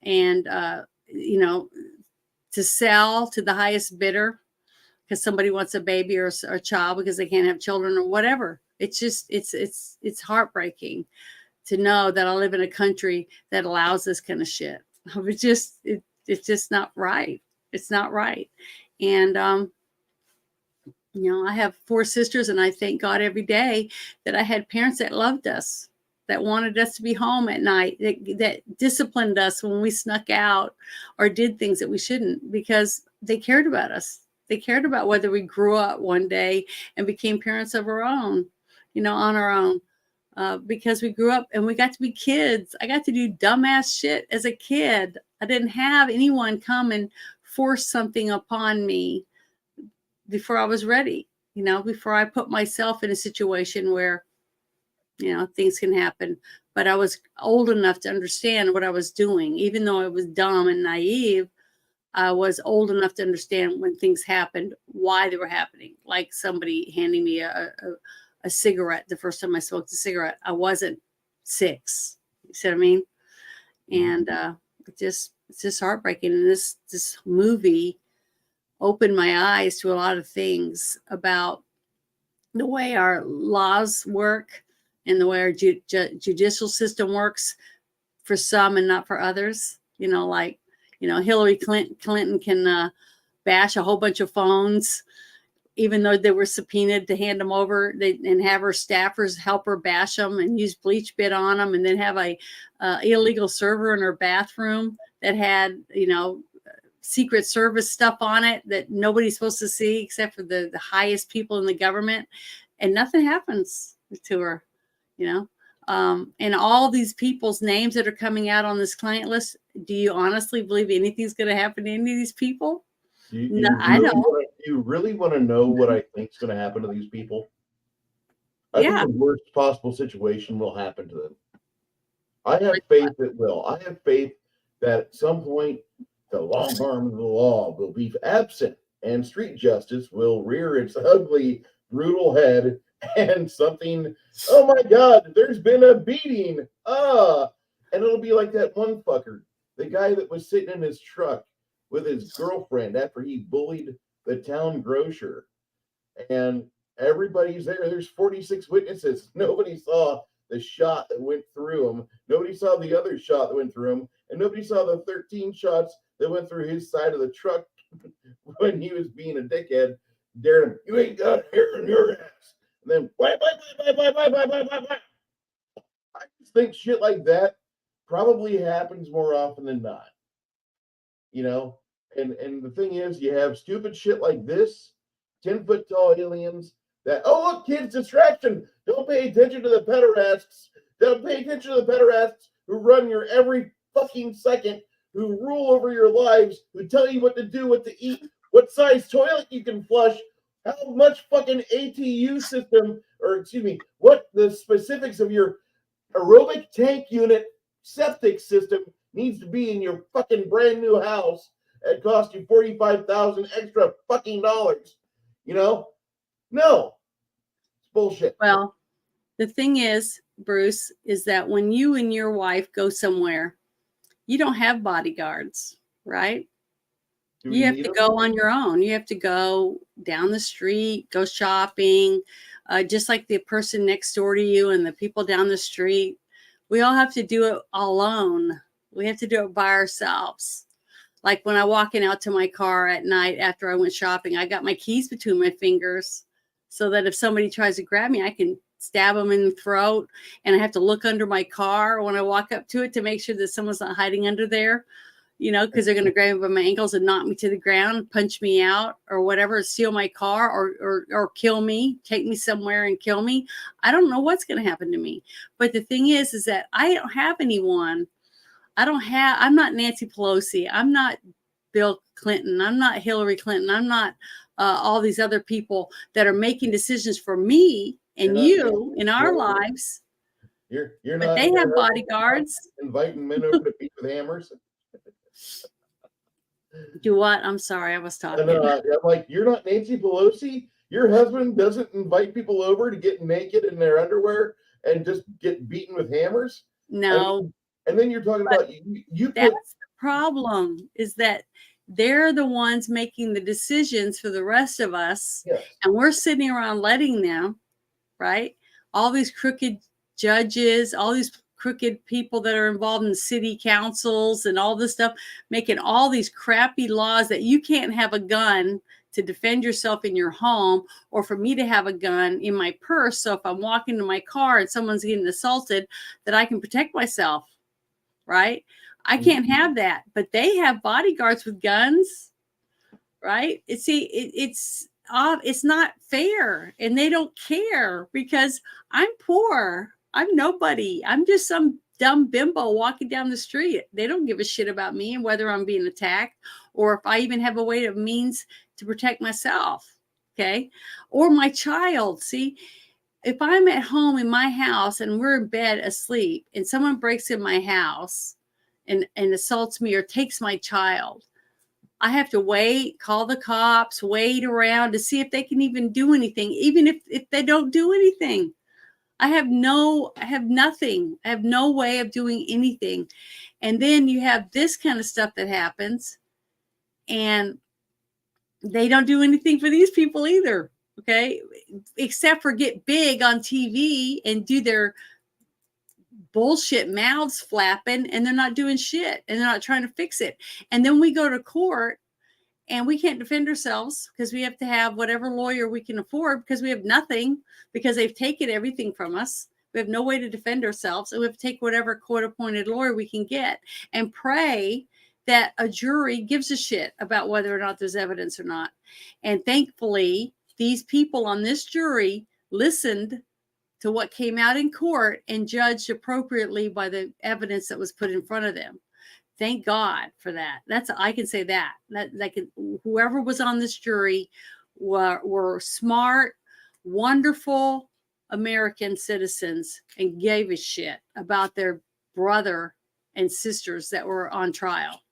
and, to sell to the highest bidder because somebody wants a baby or a child because they can't have children or whatever. It's just, it's heartbreaking to know that I live in a country that allows this kind of shit. It's just not right. It's not right. And, I have 4 sisters, and I thank God every day that I had parents that loved us, that wanted us to be home at night, that disciplined us when we snuck out or did things that we shouldn't, because they cared about us. They cared about whether we grew up one day and became parents of our own, on our own, because we grew up and we got to be kids. I got to do dumbass shit as a kid. I didn't have anyone come and force something upon me before I was ready, before I put myself in a situation where, things can happen. But I was old enough to understand what I was doing. Even though I was dumb and naive, I was old enough to understand when things happened, why they were happening. Like somebody handing me a cigarette the first time I smoked a cigarette. I wasn't 6. You see what I mean? And it's just heartbreaking. And this movie opened my eyes to a lot of things about the way our laws work and the way our judicial system works for some and not for others. Hillary Clinton can bash a whole bunch of phones, even though they were subpoenaed to hand them over, and have her staffers help her bash them and use bleach bit on them, and then have a illegal server in her bathroom that had, Secret Service stuff on it that nobody's supposed to see except for the highest people in the government, and nothing happens to her, and all these people's names that are coming out on this client list. Do you honestly believe anything's going to happen to any of these people? No, I don't. You really want to know what I think is going to happen to these people? I think the worst possible situation will happen to them. I have faith it will. I have faith that at some point the long arm of the law will be absent and street justice will rear its ugly, brutal head, and something, oh my God, there's been a beating. And it'll be like that one fucker, the guy that was sitting in his truck with his girlfriend after he bullied the town grocer. And everybody's there. There's 46 witnesses. Nobody saw the shot that went through him. Nobody saw the other shot that went through him. And nobody saw the 13 shots that went through his side of the truck when he was being a dickhead, daring him, you ain't got hair in your ass. And then, blah. I just think shit like that probably happens more often than not. And the thing is, you have stupid shit like this, 10-foot tall aliens that, oh, look, kids, distraction. Don't pay attention to the pederasts. Don't pay attention to the pederasts who run your every fucking second, who rule over your lives, who tell you what to do, what to eat, what size toilet you can flush, how much fucking ATU system, or excuse me, what the specifics of your aerobic tank unit septic system needs to be in your fucking brand new house. It cost you $45,000 extra fucking dollars. You know? No. It's bullshit. Well, the thing is, Bruce, is that when you and your wife go somewhere, you don't have bodyguards, right? You have to go on your own. You have to go down the street, go shopping, just like the person next door to you and the people down the street. We all have to do it alone. We have to do it by ourselves. Like when I walking out to my car at night after I went shopping, I got my keys between my fingers so that if somebody tries to grab me, I can stab them in the throat. And I have to look under my car when I walk up to it to make sure that someone's not hiding under there, you know, because they're going to grab me by my ankles and knock me to the ground, punch me out or whatever, steal my car or kill me, take me somewhere and kill me. I don't know what's going to happen to me. But the thing is that I don't have anyone. I'm not Nancy Pelosi. I'm not Bill Clinton. I'm not Hillary Clinton. I'm not all these other people that are making decisions for me and you in our lives. You're but not. They have bodyguards. Inviting men over to beat with hammers. Do what? I'm sorry, I was talking. I'm like, you're not Nancy Pelosi. Your husband doesn't invite people over to get naked in their underwear and just get beaten with hammers. No. And then you're talking about you. That's the problem, is that they're the ones making the decisions for the rest of us. Yes. And we're sitting around letting them, right? All these crooked judges, all these crooked people that are involved in city councils and all this stuff, making all these crappy laws that you can't have a gun to defend yourself in your home, or for me to have a gun in my purse. So if I'm walking to my car and someone's getting assaulted, that I can protect myself. Right? I can't have that, but they have bodyguards with guns, right? It's not fair, and they don't care because I'm poor. I'm nobody. I'm just some dumb bimbo walking down the street. They don't give a shit about me and whether I'm being attacked or if I even have a way of means to protect myself. Okay. Or my child. See, if I'm at home in my house and we're in bed asleep and someone breaks in my house and assaults me or takes my child, I have to wait, call the cops, wait around to see if they can even do anything. Even if they don't do anything, I have nothing. I have no way of doing anything. And then you have this kind of stuff that happens and they don't do anything for these people either. Okay, except for get big on TV and do their bullshit mouths flapping, and they're not doing shit and they're not trying to fix it. And then we go to court and we can't defend ourselves because we have to have whatever lawyer we can afford because we have nothing, because they've taken everything from us. We have no way to defend ourselves, and we have to take whatever court-appointed lawyer we can get and pray that a jury gives a shit about whether or not there's evidence or not. And thankfully, these people on this jury listened to what came out in court and judged appropriately by the evidence that was put in front of them. Thank God for that. I can say that whoever was on this jury were smart, wonderful American citizens and gave a shit about their brother and sisters that were on trial.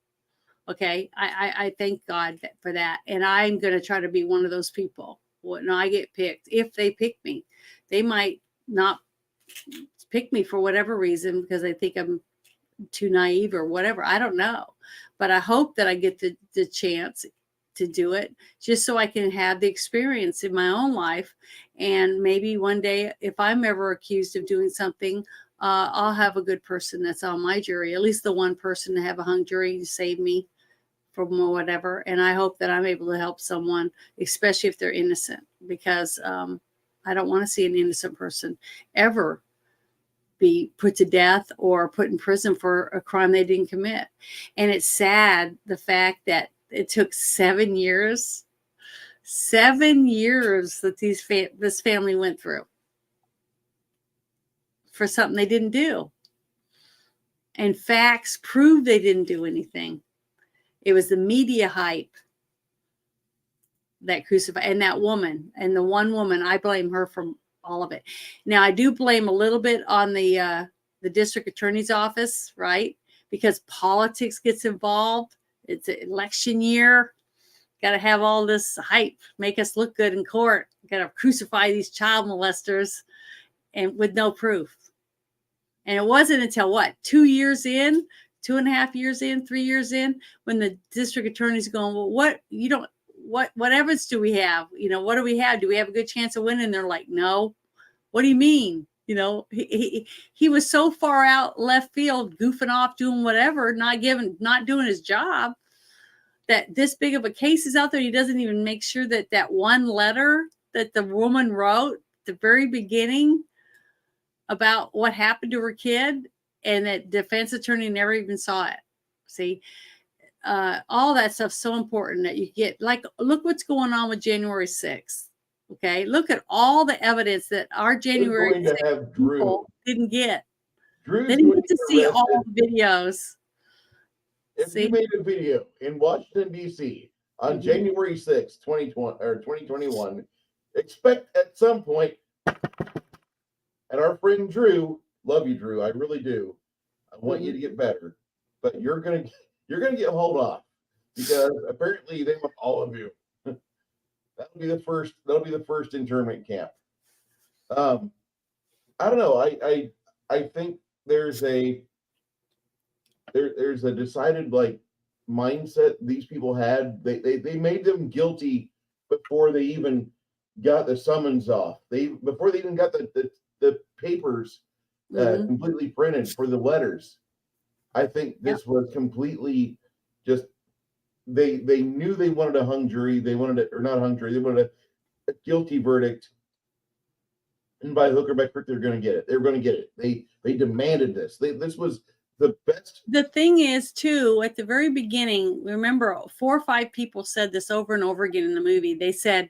Okay. I thank God for that. And I'm going to try to be one of those people when I get picked. If they pick me, they might not pick me for whatever reason because they think I'm too naive or whatever. I don't know, but I hope that I get the chance to do it just so I can have the experience in my own life. And maybe one day, if I'm ever accused of doing something, I'll have a good person that's on my jury, at least the one person to have a hung jury to save me from whatever. And I hope that I'm able to help someone, especially if they're innocent, because I don't want to see an innocent person ever be put to death or put in prison for a crime they didn't commit. And it's sad, the fact that it took 7 years 7 years that this family went through for something they didn't do. And facts proved they didn't do anything. It was the media hype that crucified, and that woman, and the one woman, I blame her for all of it. Now, I do blame a little bit on the district attorney's office, right? Because politics gets involved. It's an election year. Got to have all this hype, make us look good in court. Got to crucify these child molesters, and with no proof. And it wasn't until what, 2 years in, 2.5 years in, 3 years in, when the district attorney's going, well, what evidence do we have? What do we have? Do we have a good chance of winning? They're like, no. What do you mean? He was so far out left field, goofing off, doing whatever, not doing his job, that this big of a case is out there. He doesn't even make sure that one letter that the woman wrote at the very beginning about what happened to her kid, and that defense attorney never even saw it. See, all that stuff's so important that you get, like, look what's going on with January 6th. Okay. Look at all the evidence that our January 6th people didn't get. They didn't get to see all the videos. If you made a video in Washington, D.C. on January 6th, 2020 or 2021, expect at some point, and our friend Drew, love you, Drew, I really do. I want you to get better, but you're gonna get hauled off, because apparently they want all of you. That'll be the first internment camp. I don't know. I think there's a decided like mindset these people had. They made them guilty before they even got the summons off. Before they even got the papers completely printed for the letters. I think this was completely just, they knew they wanted a hung jury. They wanted it, or not hung jury. They wanted a guilty verdict. And by hook or by crook, they're going to get it. They're going to get it. They demanded this. This was the best. The thing is, too, at the very beginning, remember, 4 or 5 people said this over and over again in the movie. They said,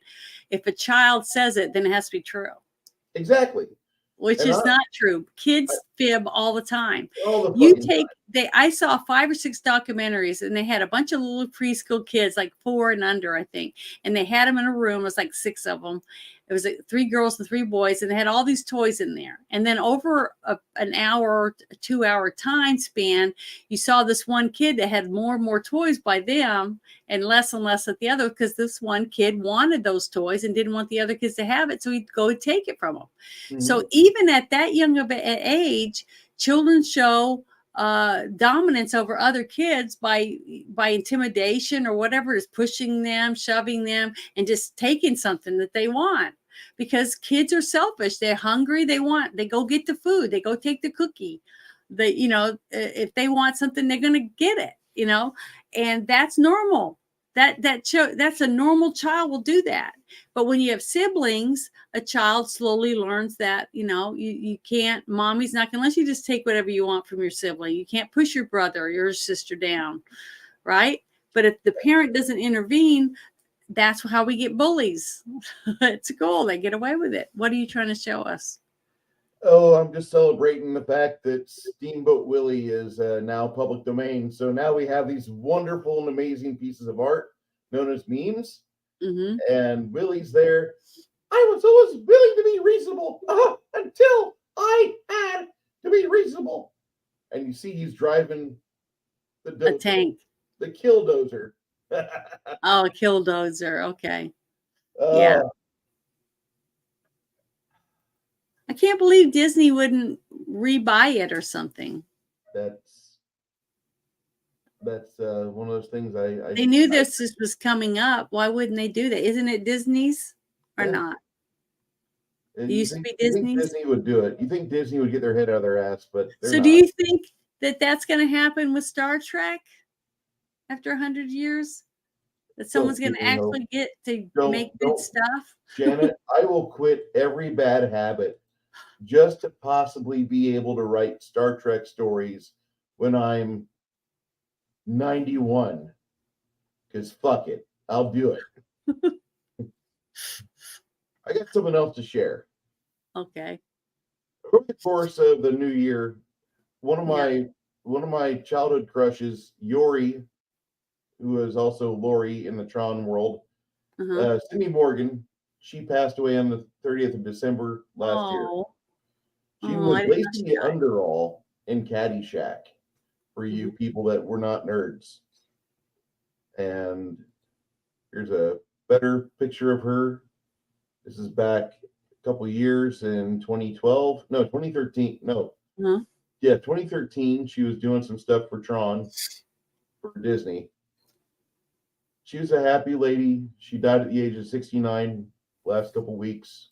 if a child says it, then it has to be true. Exactly. Which is not true. Kids fib all the time. I saw 5 or 6 documentaries, and they had a bunch of little preschool kids, like 4 and under, I think. And they had them in a room. It was like 6 of them. It was like 3 girls and 3 boys, and they had all these toys in there. And then over an hour, 2-hour time span, you saw this one kid that had more and more toys by them and less at the other, because this one kid wanted those toys and didn't want the other kids to have it, so he'd go and take it from them. Mm-hmm. So even at that young of an age, children show dominance over other kids by intimidation or whatever it is, pushing them, shoving them, and just taking something that they want. Because kids are selfish. They're hungry. They go get the food. They go take the cookie. If they want something, they're going to get it, and that's normal. That's a normal child will do that. But when you have siblings, a child slowly learns that, you can't, mommy's not going to let you just take whatever you want from your sibling. You can't push your brother or your sister down, right? But if the parent doesn't intervene, that's how we get bullies. It's cool. They get away with it. What are you trying to show us? Oh, I'm just celebrating the fact that Steamboat Willie is now public domain. So now we have these wonderful and amazing pieces of art known as memes. Mm-hmm. And Willie's there. I was always willing to be reasonable until I had to be reasonable. And you see he's driving a tank, the killdozer. Oh, a killdozer. Okay. Yeah. I can't believe Disney wouldn't rebuy it or something. That's one of those things they knew this was coming up. Why wouldn't they do that? Isn't it Disney's or not? It used to be Disney's. Disney would do it. You think Disney would get their head out of their ass, but so do you think that's going to happen with Star Trek after 100 years? That someone's going to actually get to make good stuff? Janet, I will quit every bad habit just to possibly be able to write Star Trek stories when I'm 91. Because fuck it, I'll do it. I got something else to share. Okay. Over the course of the new year, one of Yeah. my childhood crushes, Yori, who is also Lori in the Tron world, Uh-huh. Cindy Morgan, she passed away on the 30th of December last year. Oh. She Oh, I was didn't know she Lacey died. Underall in Caddyshack, for you Mhm. people that were not nerds. And here's a better picture of her. This is back a couple years in 2012. No, 2013. No. Uh-huh. Yeah, 2013. She was doing some stuff for Tron for Disney. She was a happy lady. She died at the age of 69 last couple weeks.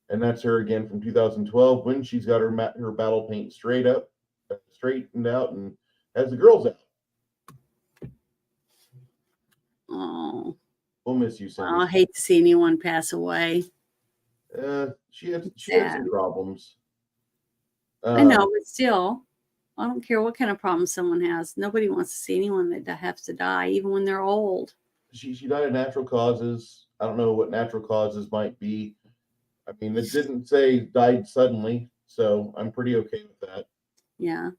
And that's her again from 2012 when she's got her battle paint straightened out, and has the girls out. Oh. We'll miss you, Well, I Cindy. hate to see anyone pass away. She had some Sad. problems. I know, but still, I don't care what kind of problem someone has. Nobody wants to see anyone that has to die, even when they're old. She died of natural causes. I don't know what natural causes might be. I mean, it didn't say died suddenly, so I'm pretty okay with that. Yeah.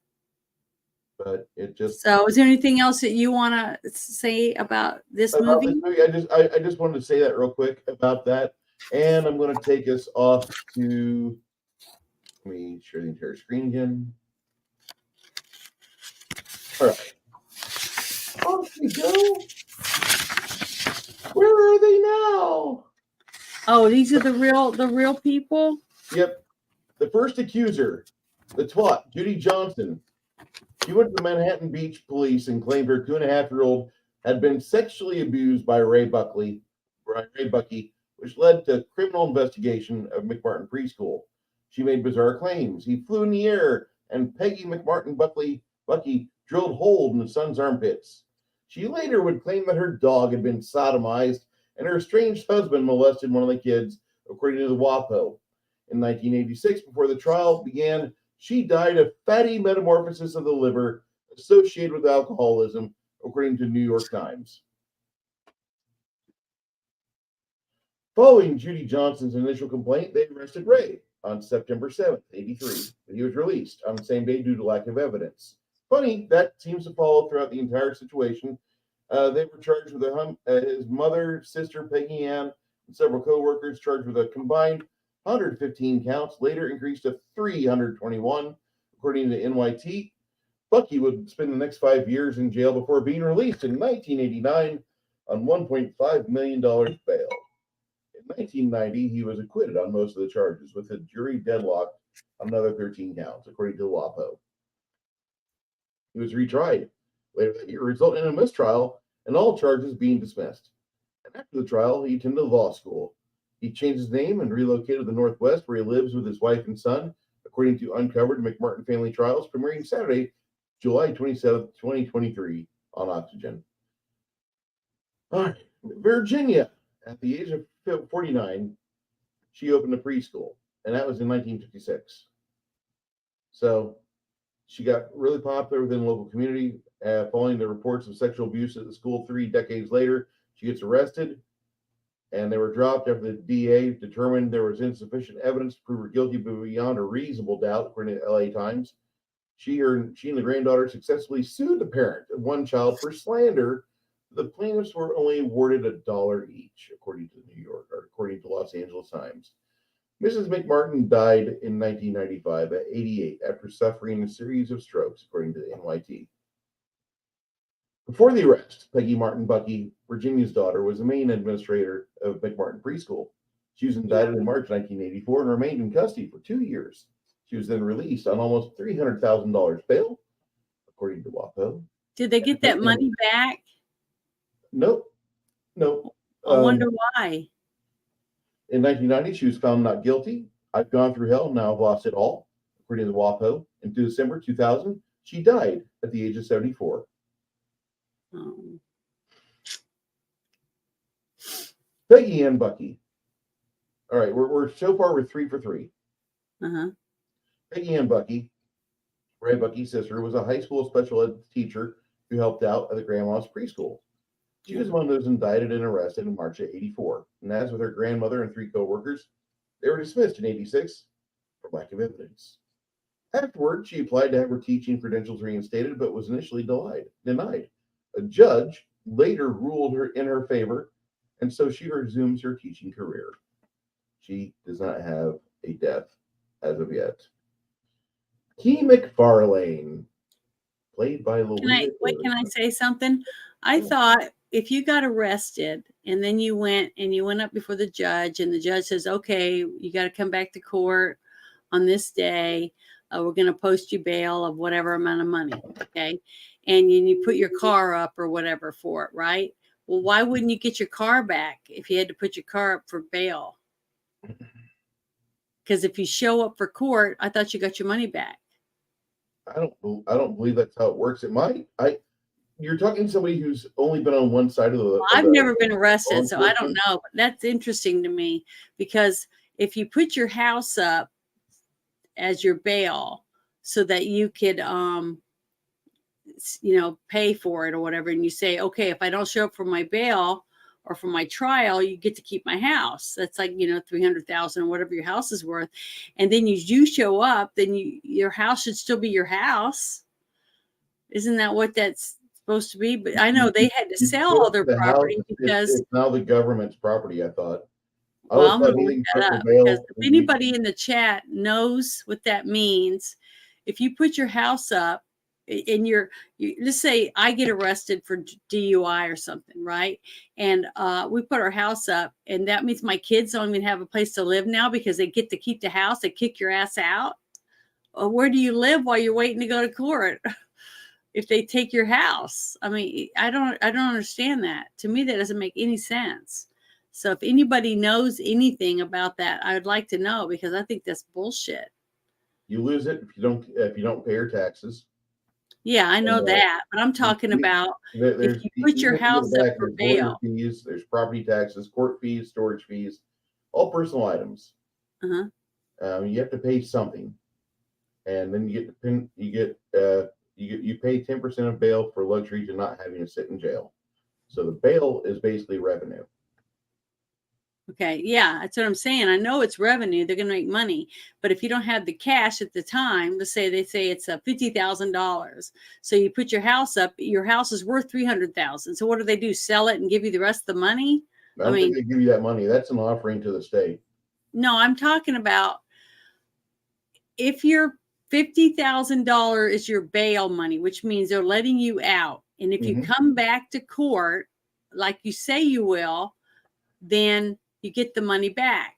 But it just So, is there anything else that you want to say about this about movie? this movie, I just wanted to say that real quick about that, and I'm going to take us off to. Let me share the entire screen again. All right, off we go. Where are they now? Oh, these are the real people? Yep, the first accuser, the twat, Judy Johnson. She went to the Manhattan Beach police and claimed her 2.5-year-old had been sexually abused by Ray Bucky, which led to criminal investigation of McMartin preschool. She made bizarre claims. He flew in the air, and Peggy McMartin Bucky drilled holes in the son's armpits. She later would claim that her dog had been sodomized and her estranged husband molested one of the kids, according to the WAPO. In 1986, before the trial began, she died of fatty metamorphosis of the liver associated with alcoholism, according to New York Times. Following Judy Johnson's initial complaint, they arrested Ray on September 7th, 83, but he was released on the same day due to lack of evidence. Funny, that seems to follow throughout the entire situation. They were charged with his mother, sister, Peggy Ann, and several co-workers charged with a combined 115 counts, later increased to 321, according to NYT. Bucky would spend the next 5 years in jail before being released in 1989 on $1.5 million bail. In 1990, he was acquitted on most of the charges, with the jury deadlocked on another 13 counts, according to WAPO. He was retried later that year, resulting in a mistrial and all charges being dismissed. And after the trial, he attended law school. He changed his name and relocated to the Northwest, where he lives with his wife and son, according to Uncovered McMartin Family Trials, premiering Saturday, July 27th, 2023, on Oxygen. All right. Virginia, at the age of 49, she opened a preschool, and that was in 1956. So she got really popular within the local community. Following the reports of sexual abuse at the school 3 decades later, she gets arrested, and they were dropped after the DA determined there was insufficient evidence to prove her guilty beyond a reasonable doubt, according to LA Times. She and the granddaughter successfully sued the parent of one child for slander. The plaintiffs were only awarded $1 each, according to Los Angeles Times. Mrs. McMartin died in 1995 at 88 after suffering a series of strokes, according to the NYT. Before the arrest, Peggy Martin Bucky, Virginia's daughter, was the main administrator of McMartin Preschool. She was indicted in March 1984 and remained in custody for 2 years. She was then released on almost $300,000 bail, according to WAPO. Did they get that money back? Nope. I wonder why. In 1990, she was found not guilty. I've gone through hell, now I've lost it all, according to the WAPO. In December 2000, she died at the age of 74. Peggy Ann Bucky. All right, we're so far we're 3 for 3. Peggy Ann Bucky, Ray Bucky's sister, was a high school special ed teacher who helped out at the grandma's preschool. She was among those indicted and arrested in March of 84. And as with her grandmother and 3 co-workers, they were dismissed in 86 for lack of evidence. Afterward, she applied to have her teaching credentials reinstated, but was initially denied. A judge later ruled her in her favor, and so she resumes her teaching career. She does not have a death as of yet. Key McFarlane, played by Louisa. Can I say something? I thought if you got arrested and then you went up before the judge and the judge says, okay, you got to come back to court on this day. We're going to post you bail of whatever amount of money. Okay. And you put your car up or whatever for it. Right. Well, why wouldn't you get your car back if you had to put your car up for bail? Because if you show up for court, I thought you got your money back. I don't believe that's how it works. It might. You're talking to somebody who's only been on one side of the. Well, I've never been arrested, so I don't know. But that's interesting to me because if you put your house up as your bail so that you could, pay for it or whatever, and you say, okay, if I don't show up for my bail or for my trial, you get to keep my house. That's like, $300,000 or whatever your house is worth. And then you do show up, then your house should still be your house. Isn't that what that's supposed to be? But I know they had to sell all their property because it's now the government's property. I thought. Well, I'm going to look that up because if anybody in the chat knows what that means, if you put your house up and let's say I get arrested for DUI or something, right? And we put our house up, and that means my kids don't even have a place to live now because they get to keep the house. They kick your ass out. Where do you live while you're waiting to go to court? If they take your house, I mean, I don't understand that. To me, that doesn't make any sense. So if anybody knows anything about that, I would like to know because I think that's bullshit. You lose it if you don't pay your taxes. Yeah, I know that, but I'm talking about if you put your house up for bail. There's property taxes, court fees, storage fees, all personal items. You have to pay something, and then you pay 10% of bail for luxury to not having to sit in jail. So the bail is basically revenue. Okay, yeah, that's what I'm saying. I know it's revenue; they're going to make money. But if you don't have the cash at the time, let's say they say it's $50,000, so you put your house up. Your house is worth $300,000. So what do they do? Sell it and give you the rest of the money? I don't think they give you that money. That's an offering to the state. No, I'm talking about if your $50,000 is your bail money, which means they're letting you out, and if you come back to court like you say you will, then you get the money back.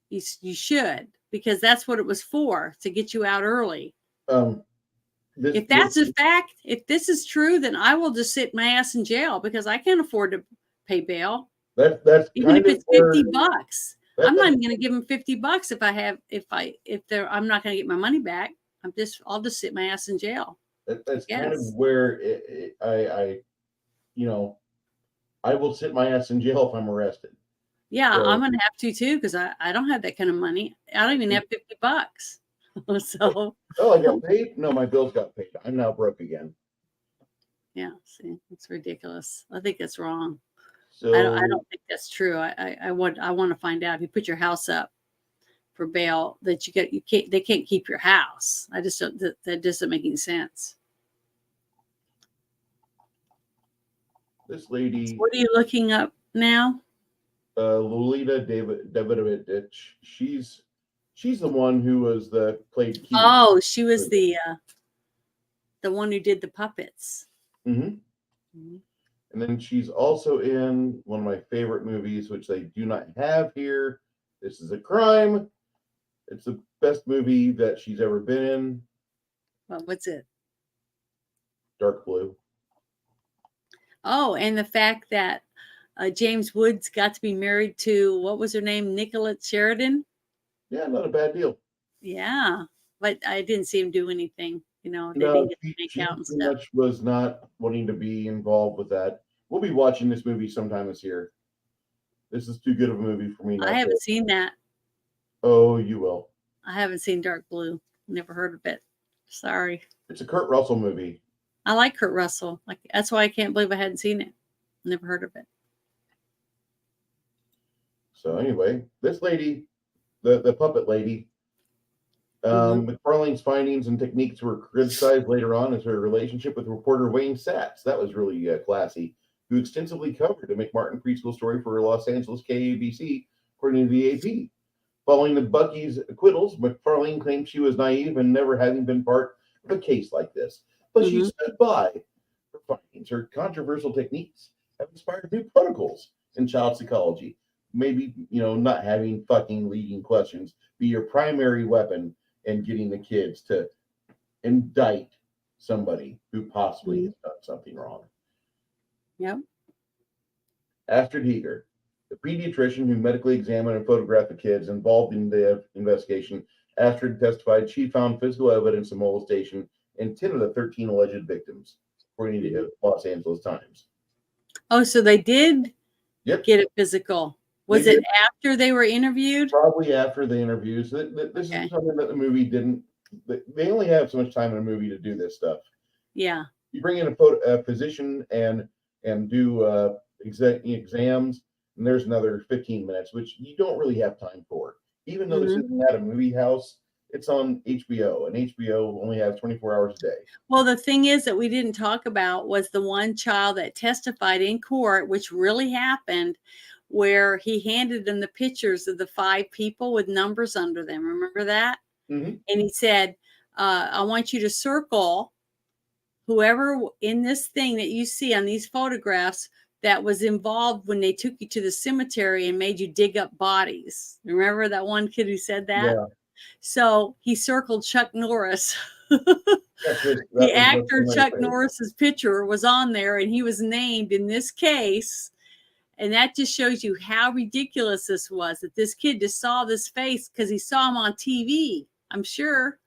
You should, because that's what it was for, to get you out early. If that's a fact, if this is true, then I will just sit my ass in jail because I can't afford to pay bail. That's even if it's $50. I'm not even going to give them $50 I'm not going to get my money back. I'll just sit my ass in jail. That's kind of where I will sit my ass in jail if I'm arrested. Yeah, so, I'm going to have to too because I don't have that kind of money. I don't even have $50. So. Oh, I got paid? No, my bills got paid. I'm now broke again. Yeah, see, it's ridiculous. I think that's wrong. So, I don't think that's true. I want to find out if you put your house up for bail that they can't keep your house. I just don't. That doesn't make any sense. This lady. So what are you looking up now? Lolita Davidovich. She's the one who played Keith. Oh, she was the one who did the puppets. And then she's also in one of my favorite movies, which they do not have here. This is a Crime. It's the best movie that she's ever been in. Well, what's it? Dark Blue. Oh, and the fact that James Woods got to be married to, what was her name? Nicolette Sheridan. Yeah, not a bad deal. Yeah, but I didn't see him do anything. They didn't get to make out and stuff. Much was not wanting to be involved with that. We'll be watching this movie sometime this year. This is too good of a movie for me. I haven't seen that. Oh, you will. I haven't seen Dark Blue. Never heard of it. Sorry. It's a Kurt Russell movie. I like Kurt Russell. That's why I can't believe I hadn't seen it. Never heard of it. So anyway, this lady, the puppet lady, Mhm. McFarlane's findings and techniques were criticized later on as her relationship with reporter Wayne Satz. That was really classy, who extensively covered the McMartin preschool story for Los Angeles KABC, according to the AP. Following the Bucky's acquittals, McFarlane claimed she was naive and never having been part of a case like this. But she Mhm. stood by her findings. Her controversial techniques have inspired new protocols in child psychology. Maybe, not having fucking leading questions be your primary weapon in getting the kids to indict somebody who possibly has done something wrong. Yep. Astrid Heger, the pediatrician who medically examined and photographed the kids involved in the investigation, Astrid testified she found physical evidence of molestation in 10 of the 13 alleged victims, according to the Los Angeles Times. Oh, so they did Yep. get it physical. Was They it did. after they were interviewed? Probably after the interviews. This Okay. is something that the movie didn't. They only have so much time in a movie to do this stuff. Yeah. You bring in a physician and do exams, and there's another 15 minutes, which you don't really have time for. Even though this isn't at a movie house, it's on HBO, and HBO only has 24 hours a day. Well, the thing is that we didn't talk about was the one child that testified in court, which really happened, where he handed them the pictures of the 5 people with numbers under them. Remember that? Mm-hmm. And he said, I want you to circle whoever in this thing that you see on these photographs that was involved when they took you to the cemetery and made you dig up bodies. Remember that one kid who said that? Yeah. So he circled Chuck Norris. The actor Chuck Norris's picture was on there, and he was named in this case. And that just shows you how ridiculous this was, that this kid just saw this face because he saw him on TV, I'm sure.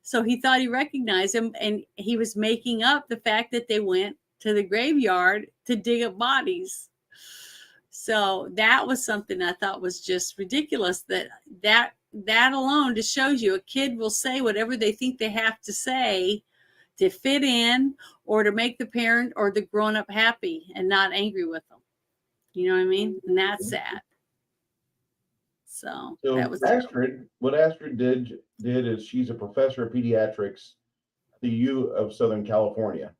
So he thought he recognized him, and he was making up the fact that they went to the graveyard to dig up bodies. So that was something I thought was just ridiculous, that alone just shows you a kid will say whatever they think they have to say to fit in or to make the parent or the grown-up happy and not angry with them. You know what I mean? And that's sad. So that was what Astrid did is she's a professor of pediatrics at the U of Southern California.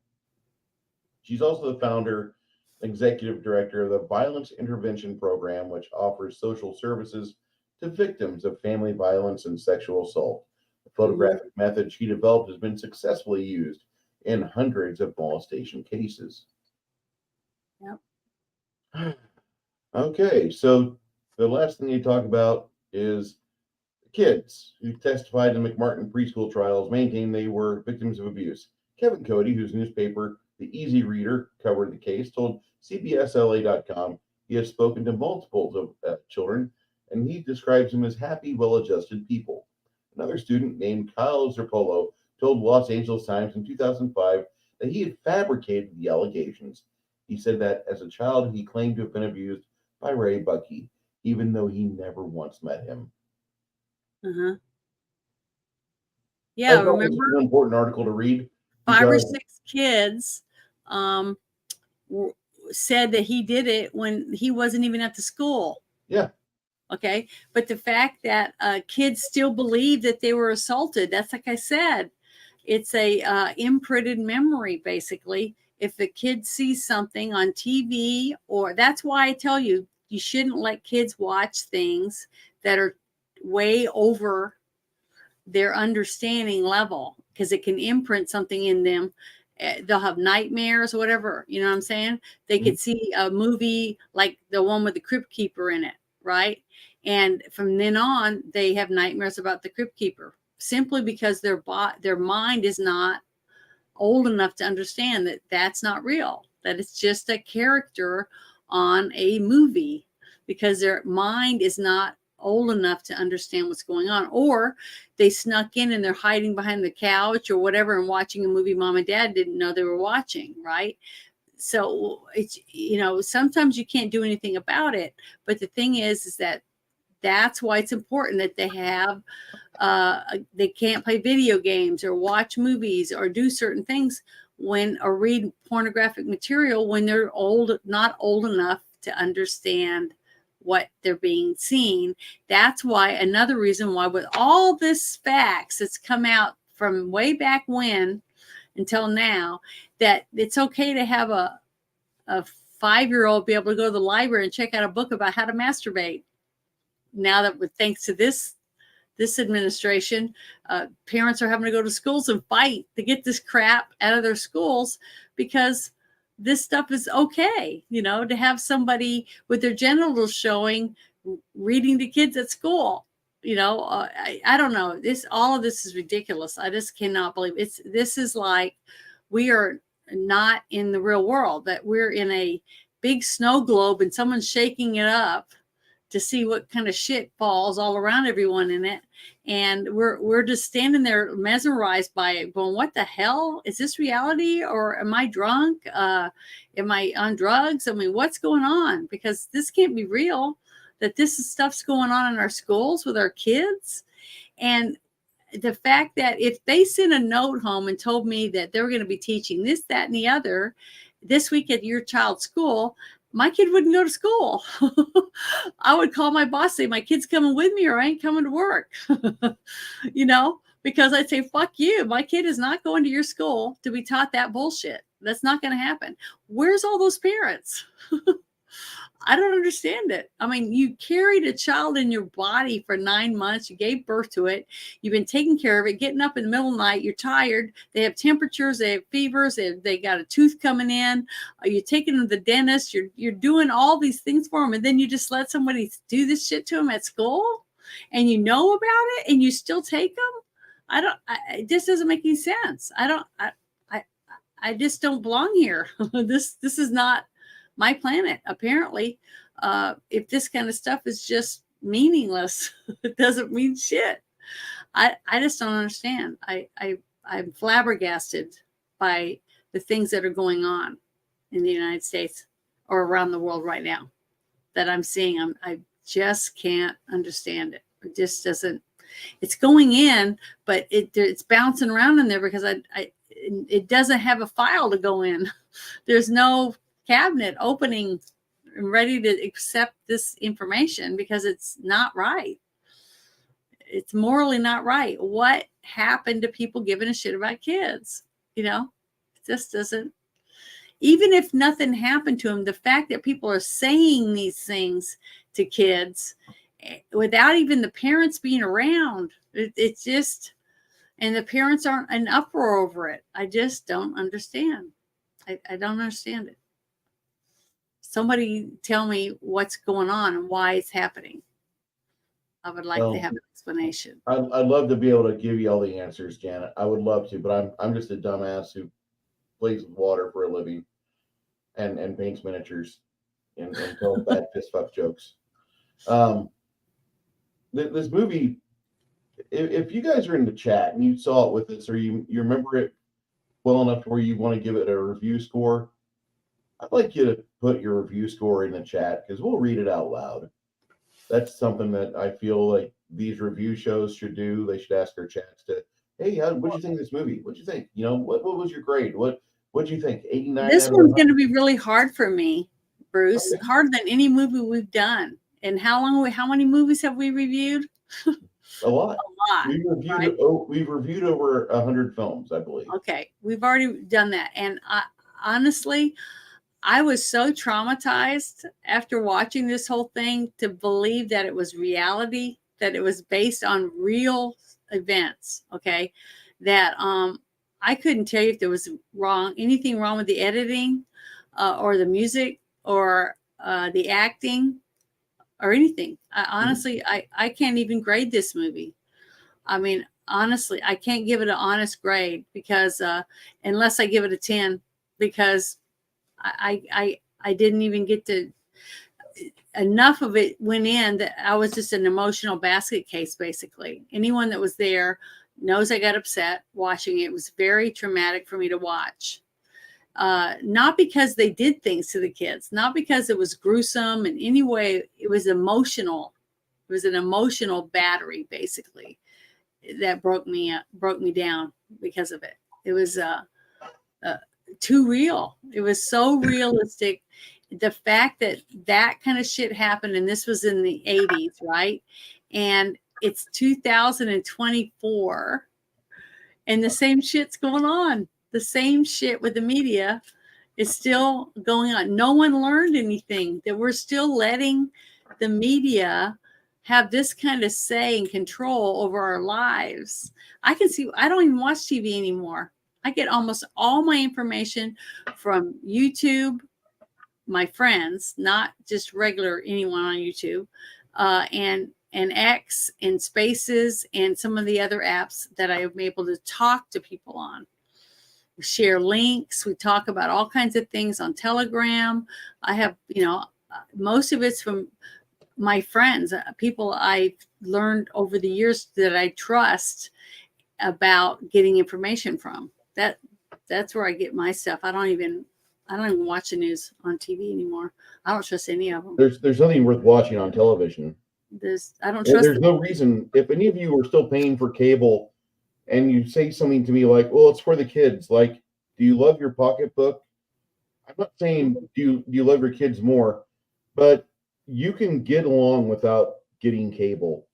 She's also the founder, executive director of the Violence Intervention Program, which offers social services to victims of family violence and sexual assault. The photographic method she developed has been successfully used in hundreds of molestation cases. Yep. Okay, so the last thing you talk about is kids who testified in McMartin preschool trials maintained they were victims of abuse. Kevin Cody, whose newspaper, The Easy Reader, covered the case, told CBSLA.com he has spoken to multiples of children, and he describes them as happy, well-adjusted people. Another student named Kyle Zerpolo told Los Angeles Times in 2005 that he had fabricated the allegations. He said that as a child, he claimed to have been abused by Ray Bucky, even though he never once met him. Yeah, I thought remember? this was an important article to read. 5 or 6 kids said that he did it when he wasn't even at the school. Yeah. Okay. But the fact that kids still believe that they were assaulted, that's like I said, it's a imprinted memory, basically. If the kid sees something on TV, or that's why I tell you, you shouldn't let kids watch things that are way over their understanding level, because it can imprint something in them. They'll have nightmares or whatever. You know what I'm saying? They could see a movie like the one with the Crypt Keeper in it, right? And from then on, they have nightmares about the Crypt Keeper, simply because their mind is not old enough to understand that that's not real, that it's just a character on a movie, because their mind is not old enough to understand what's going on. Or they snuck in and they're hiding behind the couch or whatever and watching a movie mom and dad didn't know they were watching, right? So it's, sometimes you can't do anything about it. But the thing is that that's why it's important that they have they can't play video games or watch movies or do certain things or read pornographic material when they're not old enough to understand what they're being seen. That's why, another reason why, with all this facts that's come out from way back when until now, that it's okay to have a 5-year-old be able to go to the library and check out a book about how to masturbate. Now that, thanks to this administration, parents are having to go to schools and fight to get this crap out of their schools, because this stuff is okay, to have somebody with their genitals showing reading to kids at school. I don't know. All of this is ridiculous. I just cannot believe this is like we are not in the real world, that we're in a big snow globe and someone's shaking it up to see what kind of shit falls all around everyone in it. And we're just standing there mesmerized by it, going, what the hell? Is this reality, or am I drunk? Am I on drugs? I mean, what's going on? Because this can't be real, that stuff's going on in our schools with our kids. And the fact that if they sent a note home and told me that they were going to be teaching this, that, and the other this week at your child's school, my kid wouldn't go to school. I would call my boss, say, my kid's coming with me or I ain't coming to work, because I'd say, fuck you. My kid is not going to your school to be taught that bullshit. That's not going to happen. Where's all those parents? I don't understand it. I mean, you carried a child in your body for 9 months. You gave birth to it. You've been taking care of it, getting up in the middle of the night. You're tired. They have temperatures. They have fevers. They got a tooth coming in. You're taking them to the dentist. You're doing all these things for them. And then you just let somebody do this shit to them at school, and you know about it, and you still take them. It just doesn't make any sense. I just don't belong here. This is not my planet, apparently. If this kind of stuff is just meaningless, it doesn't mean shit. I just don't understand. I'm flabbergasted by the things that are going on in the United States or around the world right now that I'm seeing. I just can't understand it. It just doesn't. It's going in, but it's bouncing around in there because it doesn't have a file to go in. There's no cabinet opening and ready to accept this information because it's not right. It's morally not right. What happened to people giving a shit about kids? It just doesn't. Even if nothing happened to them, the fact that people are saying these things to kids without even the parents being around, it's just, and the parents aren't in uproar over it. I just don't understand. I don't understand it. Somebody tell me what's going on and why it's happening. I would like to have an explanation. I'd love to be able to give you all the answers, Janet. I would love to, but I'm just a dumbass who plays with water for a living and paints miniatures and tells bad piss fuck jokes. This movie, if you guys are in the chat and you saw it with us, or you remember it well enough where you want to give it a review score, I'd like you to put your review score in the chat because we'll read it out loud. That's something that I feel like these review shows should do. They should ask our chats to, hey, what'd you think of this movie? What'd you think? What was your grade? What'd you think? 89. This one's going to be really hard for me, Bruce. Okay. Harder than any movie we've done. And how many movies have we reviewed? A lot. A lot. We've reviewed over 100 films, I believe. Okay, we've already done that, and honestly, I was so traumatized after watching this whole thing to believe that it was reality, that it was based on real events. Okay, that I couldn't tell you if there was anything wrong with the editing, or the music, or the acting, or anything. Honestly, I can't even grade this movie. I mean, honestly, I can't give it an honest grade because unless I give it a 10, because I didn't even get to, enough of it went in that I was just an emotional basket case, basically. Anyone that was there knows I got upset watching it. It was very traumatic for me to watch. Not because they did things to the kids, not because it was gruesome in any way. It was emotional. It was an emotional battery, basically, that broke me down because of it. It was too real. It was so realistic. The fact that that kind of shit happened, and this was in the 80s, right? And it's 2024, and the same shit's going on. The same shit with the media is still going on. No one learned anything, that we're still letting the media have this kind of say and control over our lives. I don't even watch TV anymore. I get almost all my information from YouTube, my friends, not just regular anyone on YouTube, and X and Spaces and some of the other apps that I'm able to talk to people on. We share links. We talk about all kinds of things on Telegram. I have, most of it's from my friends, people I've learned over the years that I trust about getting information from. That's where I get my stuff. I don't even watch the news on TV anymore. I don't trust any of them. There's nothing worth watching on television. I don't trust There's no reason. If any of you are still paying for cable and you say something to me like, well, it's for the kids, like, do you love your pocketbook? I'm not saying do you love your kids more, but you can get along without getting cable.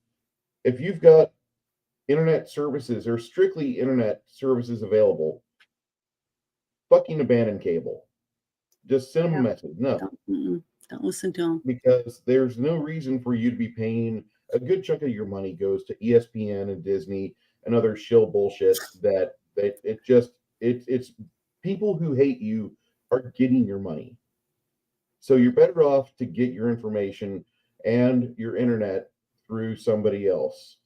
If you've got internet services or strictly internet services available, fucking abandon cable. Just send them a message. No. Don't listen to them. Because there's no reason for you to be paying. A good chunk of your money goes to ESPN and Disney and other shill bullshit that it's people who hate you are getting your money. So you're better off to get your information and your internet through somebody else.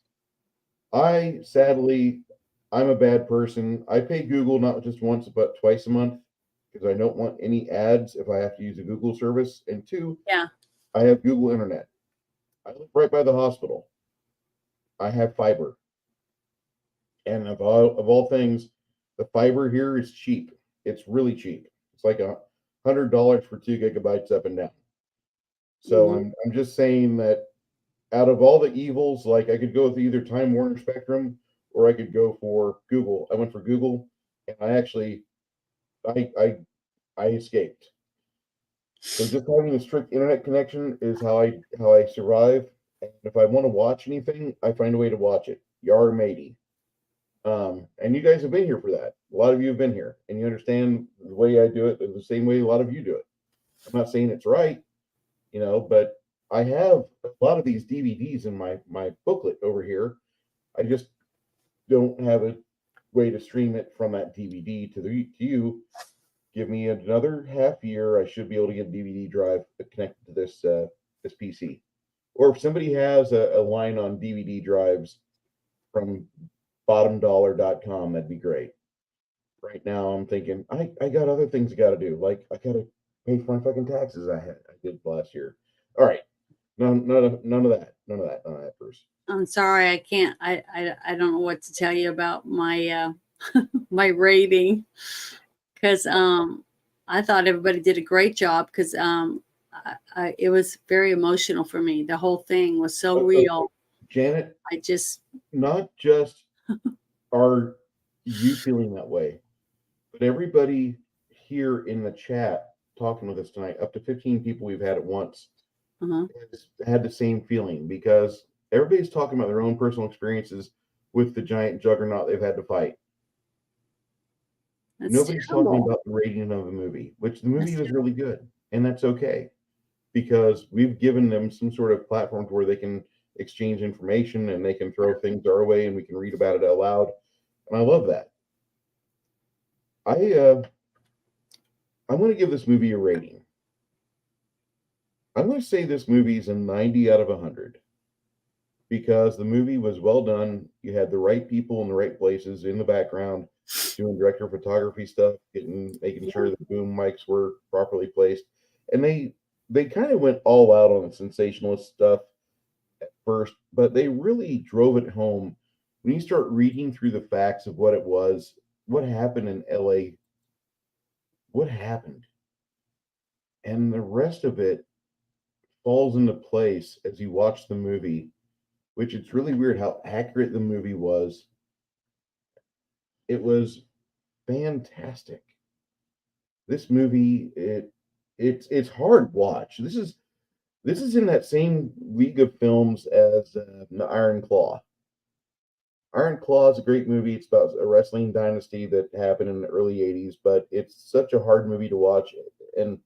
I'm a bad person. I pay Google not just once, but twice a month because I don't want any ads if I have to use a Google service. And two, I have Google Internet. I live right by the hospital. I have fiber. And of all things, the fiber here is cheap. It's really cheap. It's like $100 for 2 gigabytes up and down. So I'm just saying that out of all the evils, like I could go with either Time Warner Spectrum or I could go for Google. I went for Google, and I escaped. So just having a strict internet connection is how I survive. And if I want to watch anything, I find a way to watch it. Yar matey. And you guys have been here for that. A lot of you have been here, and you understand the way I do it the same way a lot of you do it. I'm not saying it's right, but I have a lot of these DVDs in my booklet over here. I just don't have a way to stream it from that DVD to you. Give me another half year. I should be able to get a DVD drive connected to this PC. Or if somebody has a line on DVD drives from bottomdollar.com, that'd be great. Right now, I'm thinking I got other things I got to do. Like I got to pay for my fucking taxes I did last year. All right, none of that, Bruce. I'm sorry, I can't. I don't know what to tell you about my my rating, because I thought everybody did a great job, because it was very emotional for me. The whole thing was so real. Janet, I just not just are you feeling that way, but everybody here in the chat talking with us tonight, up to 15 people we've had at once, has had the same feeling, because everybody's talking about their own personal experiences with the giant juggernaut they've had to fight. Nobody's talking about the rating of the movie, which the movie was really good, and that's okay, because we've given them some sort of platform where they can exchange information and they can throw things our way and we can read about it out loud, and I love that. I'm going to give this movie a rating. I'm going to say this movie is a 90 out of 100, because the movie was well done. You had the right people in the right places in the background doing director of photography stuff, making sure the boom mics were properly placed, and they kind of went all out on the sensationalist stuff at first, but they really drove it home when you start reading through the facts of what it was, what happened in LA, what happened, and the rest of it falls into place as you watch the movie, which it's really weird how accurate the movie was. It was fantastic. This movie, it's hard watch. This is in that same league of films as the Iron Claw. Iron Claw is a great movie. It's about a wrestling dynasty that happened in the early '80s, but it's such a hard movie to watch. And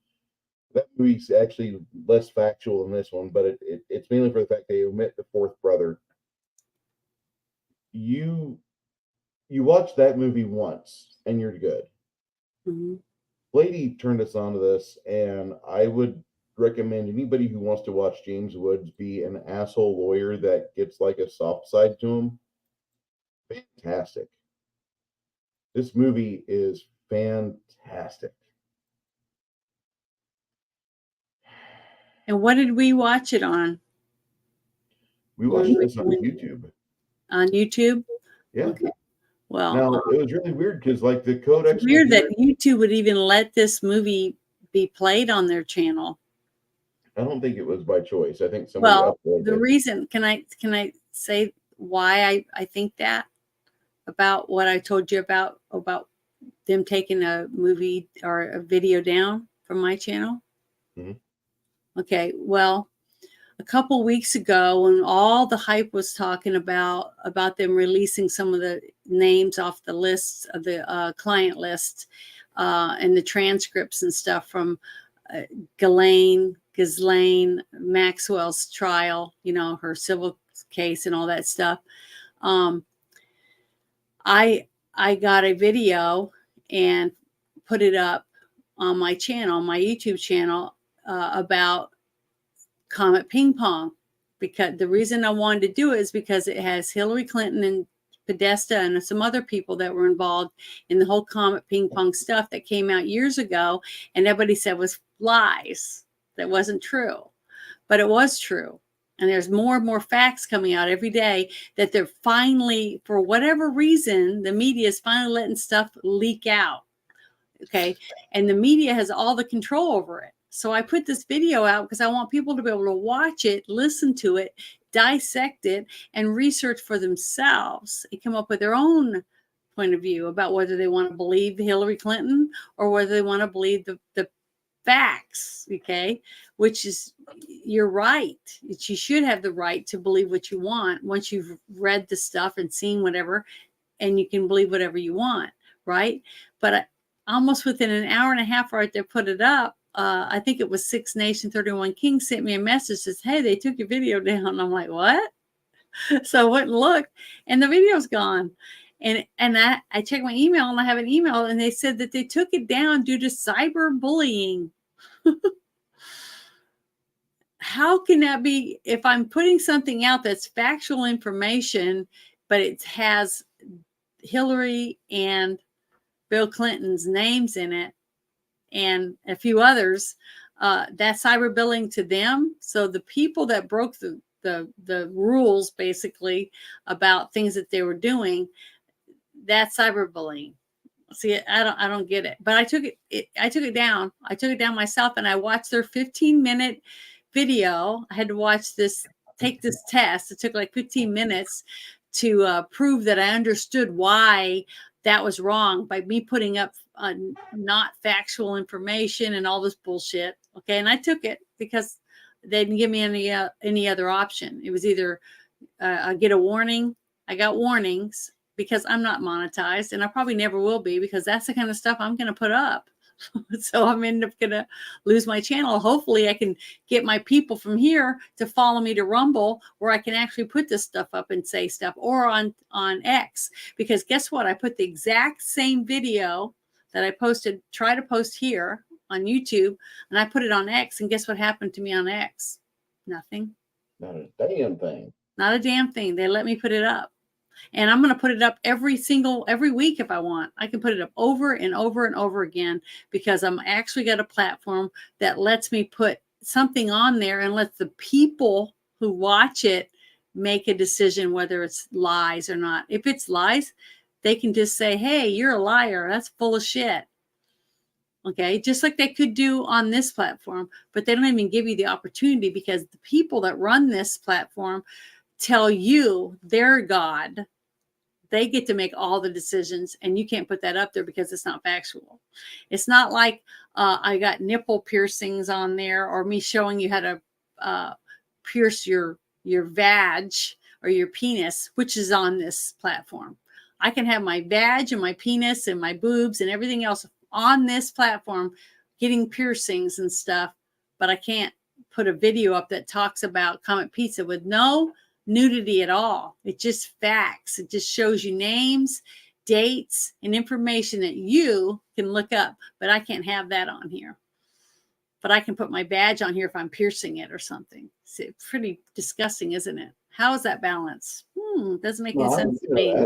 that movie's actually less factual than this one, but it's mainly for the fact they omit the fourth brother. You you watch that movie once and you're good. Mhm. Lady turned us on to this, and I would recommend anybody who wants to watch James Woods be an asshole lawyer that gets like a soft side to him. Fantastic. This movie is fantastic. And what did we watch it on? We When watched we- this on when- YouTube. On YouTube? Yeah. Okay. Well, Now it was really weird because like the code it's weird that YouTube would even let this movie be played on their channel. I don't think it was by choice. I think somebody Well, uploaded the it. reason, can I say why I think that about what I told you about them taking a movie or a video down from my channel? Mhm. Okay, well, a couple weeks ago when all the hype was talking about them releasing some of the names off the lists of the client list and the transcripts and stuff from Ghislaine Maxwell's trial, her civil case and all that stuff. I got a video and put it up on my channel, my YouTube channel, about Comet Ping Pong, because the reason I wanted to do it is because it has Hillary Clinton and Podesta and some other people that were involved in the whole Comet Ping Pong stuff that came out years ago, and everybody said was lies. That wasn't true, but it was true. And there's more and more facts coming out every day that they're finally, for whatever reason, the media is finally letting stuff leak out. Okay. And the media has all the control over it. So I put this video out because I want people to be able to watch it, listen to it, dissect it, and research for themselves and come up with their own point of view about whether they want to believe Hillary Clinton or whether they want to believe the facts. Okay. Which is, you're right. You should have the right to believe what you want once you've read the stuff and seen whatever, and you can believe whatever you want. Right. But almost within an hour and a half right there, put it up. I think it was 6 Nation 31 Kings sent me a message that says, hey, they took your video down. And I'm like, what? So I went and looked, and the video's gone. And I checked my email, and I have an email, and they said that they took it down due to cyberbullying. How can that be? If I'm putting something out that's factual information, but it has Hillary and Bill Clinton's names in it and a few others, that's cyberbullying to them. So the people that broke the rules basically about things that they were doing, that's cyberbullying. See, I don't get it. But I took it down. I took it down myself, and I watched their 15-minute video. I had to take this test. It took like 15 minutes to prove that I understood why that was wrong by me putting up not factual information and all this bullshit. Okay, and I took it because they didn't give me any other option. It was either I get a warning. I got warnings because I'm not monetized, and I probably never will be, because that's the kind of stuff I'm going to put up. So I'm going to lose my channel. Hopefully I can get my people from here to follow me to Rumble, where I can actually put this stuff up and say stuff, or on X, because guess what? I put the exact same video that I try to post here on YouTube, and I put it on X, and guess what happened to me on X? Nothing. Not a damn thing. Not a damn thing. They let me put it up. And I'm going to put it up every week if I want. I can put it up over and over and over again, because I'm actually got a platform that lets me put something on there and lets the people who watch it make a decision whether it's lies or not. If it's lies, they can just say, hey, you're a liar. That's full of shit. Okay, just like they could do on this platform, but they don't even give you the opportunity, because the people that run this platform tell you their God They get to make all the decisions, and you can't put that up there because it's not factual. It's not like I got nipple piercings on there, or me showing you how to pierce your vag or your penis, which is on this platform. I can have my vag and my penis and my boobs and everything else on this platform getting piercings and stuff, but I can't put a video up that talks about Comet Pizza with no nudity at all. It just facts. It just shows you names, dates, and information that you can look up, but I can't have that on here. But I can put my badge on here if I'm piercing it or something. It's pretty disgusting, isn't it? How is that balance? Doesn't make any sense to me.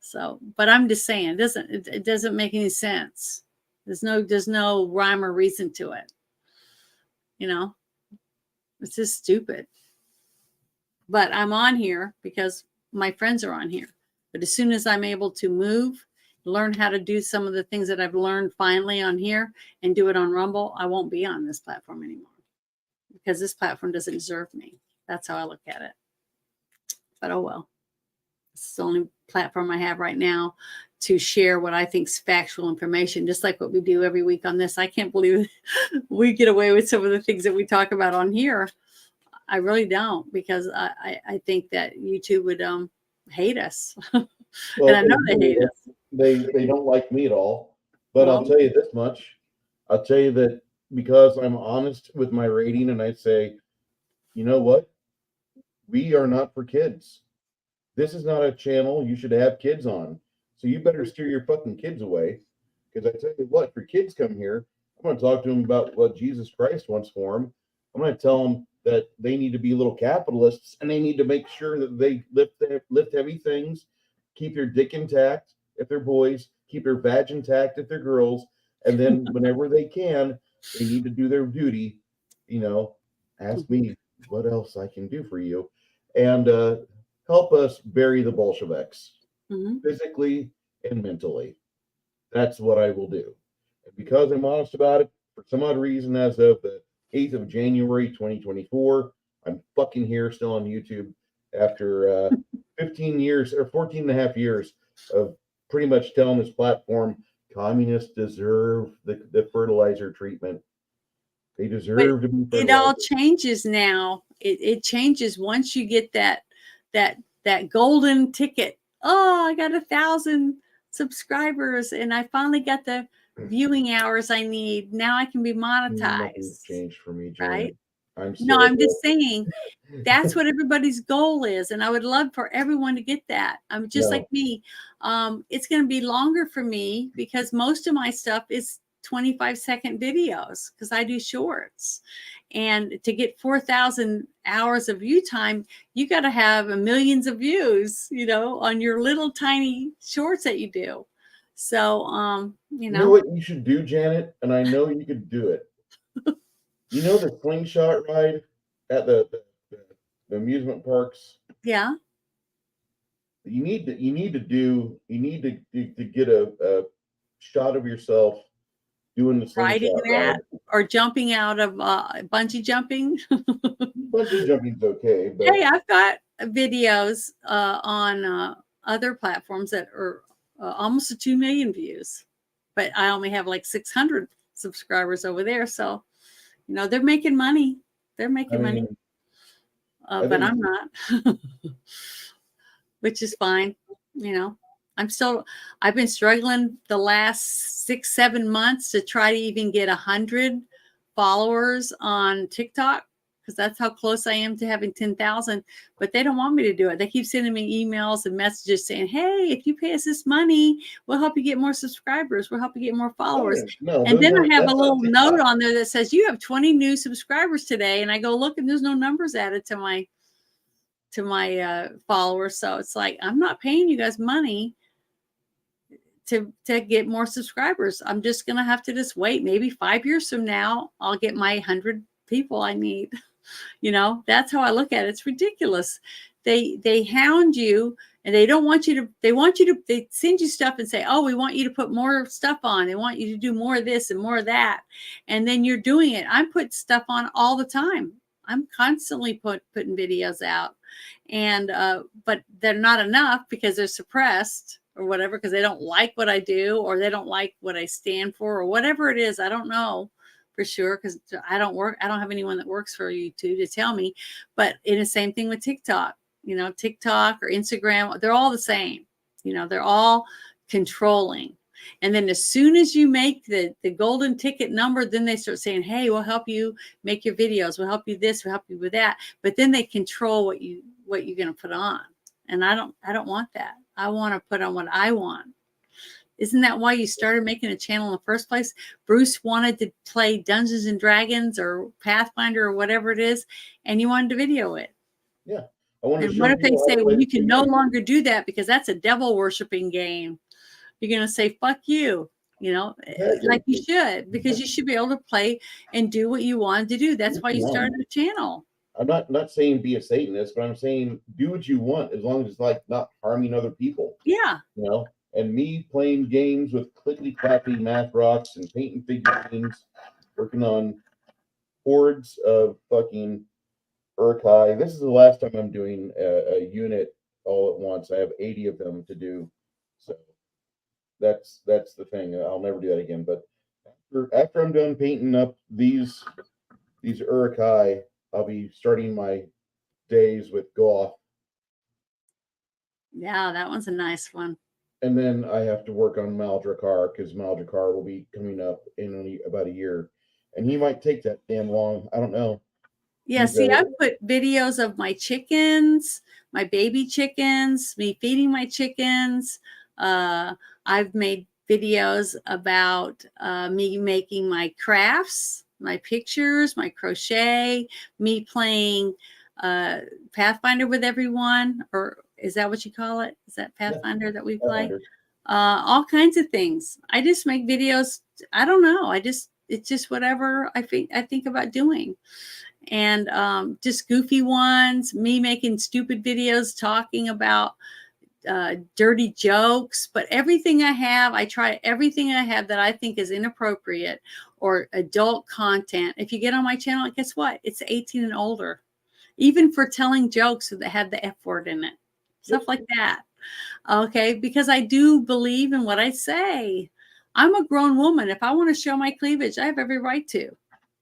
So, but I'm just saying, it doesn't make any sense. There's no rhyme or reason to it. You know, it's just stupid. But I'm on here because my friends are on here. But as soon as I'm able to move, learn how to do some of the things that I've learned finally on here and do it on Rumble, I won't be on this platform anymore because this platform doesn't deserve me. That's how I look at it. But oh well. It's the only platform I have right now to share what I think is factual information, just like what we do every week on this. I can't believe we get away with some of the things that we talk about on here. I really don't, because I think that YouTube would hate us. Well, and I know they hate us. They don't like me at all. But Well, I'll tell you this much. I'll tell you that because I'm honest with my rating and I say, you know what? We are not for kids. This is not a channel you should have kids on. So you better steer your fucking kids away. Because I tell you what, if your kids come here, I'm going to talk to them about what Jesus Christ wants for them. I'm going to tell them that they need to be little capitalists and they need to make sure that they lift heavy things, keep their dick intact if they're boys, keep their vag intact if they're girls, and then whenever they can, they need to do their duty. You know, ask me what else I can do for you, and help us bury the Bolsheviks physically and mentally. That's what I will do. And because I'm honest about it, for some odd reason, as of the 8th of January, 2024, I'm fucking here still on YouTube after 15 years or 14 and a half years of pretty much telling this platform communists deserve the fertilizer treatment. They deserve to be fertilized. It all changes now. It changes once you get that golden ticket. Oh, I got 1,000 subscribers and I finally got the viewing hours I need. Now I can be monetized. Nothing's changed for me, Janet. Right? I'm just saying that's what everybody's goal is. And I would love for everyone to get that. I'm just like me. It's going to be longer for me because most of my stuff is 25-second videos because I do shorts. And to get 4,000 hours of view time, you got to have millions of views, you know, on your little tiny shorts that you do. So, you know what you should do, Janet, and I know you could do it. You know the slingshot ride at the amusement parks? Yeah. You need to get a shot of yourself doing the slingshot riding that ride. Or jumping out of bungee jumping. Bungee jumping's okay, but hey, I've got videos on other platforms that are almost 2 million views, but I only have like 600 subscribers over there. So, you know, they're making money. They're making money, but I'm not, which is fine. You know, I've been struggling the last 6-7 months to try to even get 100 followers on TikTok, because that's how close I am to having 10,000, but they don't want me to do it. They keep sending me emails and messages saying, hey, if you pay us this money, we'll help you get more subscribers. We'll help you get more followers. And then I have a little note on there that says, you have 20 new subscribers today. And I go, look, and there's no numbers added to my followers. So it's like, I'm not paying you guys money to get more subscribers. I'm just going to have to just wait. Maybe 5 years from now, I'll get my 100 people I need. You know, that's how I look at it. It's ridiculous. They hound you and they don't want you to, they send you stuff and say, oh, we want you to put more stuff on. They want you to do more of this and more of that. And then you're doing it. I put stuff on all the time. I'm constantly putting videos out, and but they're not enough because they're suppressed or whatever, because they don't like what I do, or they don't like what I stand for, or whatever it is. I don't know for sure, because I don't have anyone that works for YouTube to tell me. But in the same thing with TikTok, TikTok or Instagram, they're all the same. They're all controlling. And then as soon as you make the golden ticket number, then they start saying, hey, we'll help you make your videos. We'll help you this. We'll help you with that. But then they control what you're going to put on. And I don't want that. I want to put on what I want. Isn't that why you started making a channel in the first place? Bruce wanted to play Dungeons and Dragons or Pathfinder or whatever it is, and you wanted to video it. Yeah. I want to And show what if they people how to say, play well, you the can no game. longer do that because that's a devil worshiping game? You're going to say, fuck you, Exactly. like you should, because you should be able to play and do what you wanted to do. That's why you started a channel. I'm not saying be a Satanist, but I'm saying do what you want as long as it's like not harming other people. Yeah. And me playing games with clickety clacky math rocks and painting figurines, working on hordes of fucking Urkai. This is the last time I'm doing a unit all at once. I have 80 of them to do, so that's the thing. I'll never do that again. But after I'm done painting up these Urkai, I'll be starting my days with Goth. Yeah, that one's a nice one. And then I have to work on Maldrakar because Maldrakar will be coming up in only about a year. And he might take that damn long. I don't know. Yeah, see, I put videos of my chickens, my baby chickens, me feeding my chickens. I've made videos about me making my crafts, my pictures, my crochet, me playing Pathfinder with everyone, or is that what you call it? Is that Pathfinder that we play? All kinds of things. I just make videos. I don't know. It's just whatever I think about doing. And just goofy ones, me making stupid videos talking about dirty jokes. But everything I have, I try everything I have that I think is inappropriate or adult content. If you get on my channel, guess what? It's 18 and older, even for telling jokes that have the F word in it, stuff like that. Okay, because I do believe in what I say. I'm a grown woman. If I want to show my cleavage, I have every right to.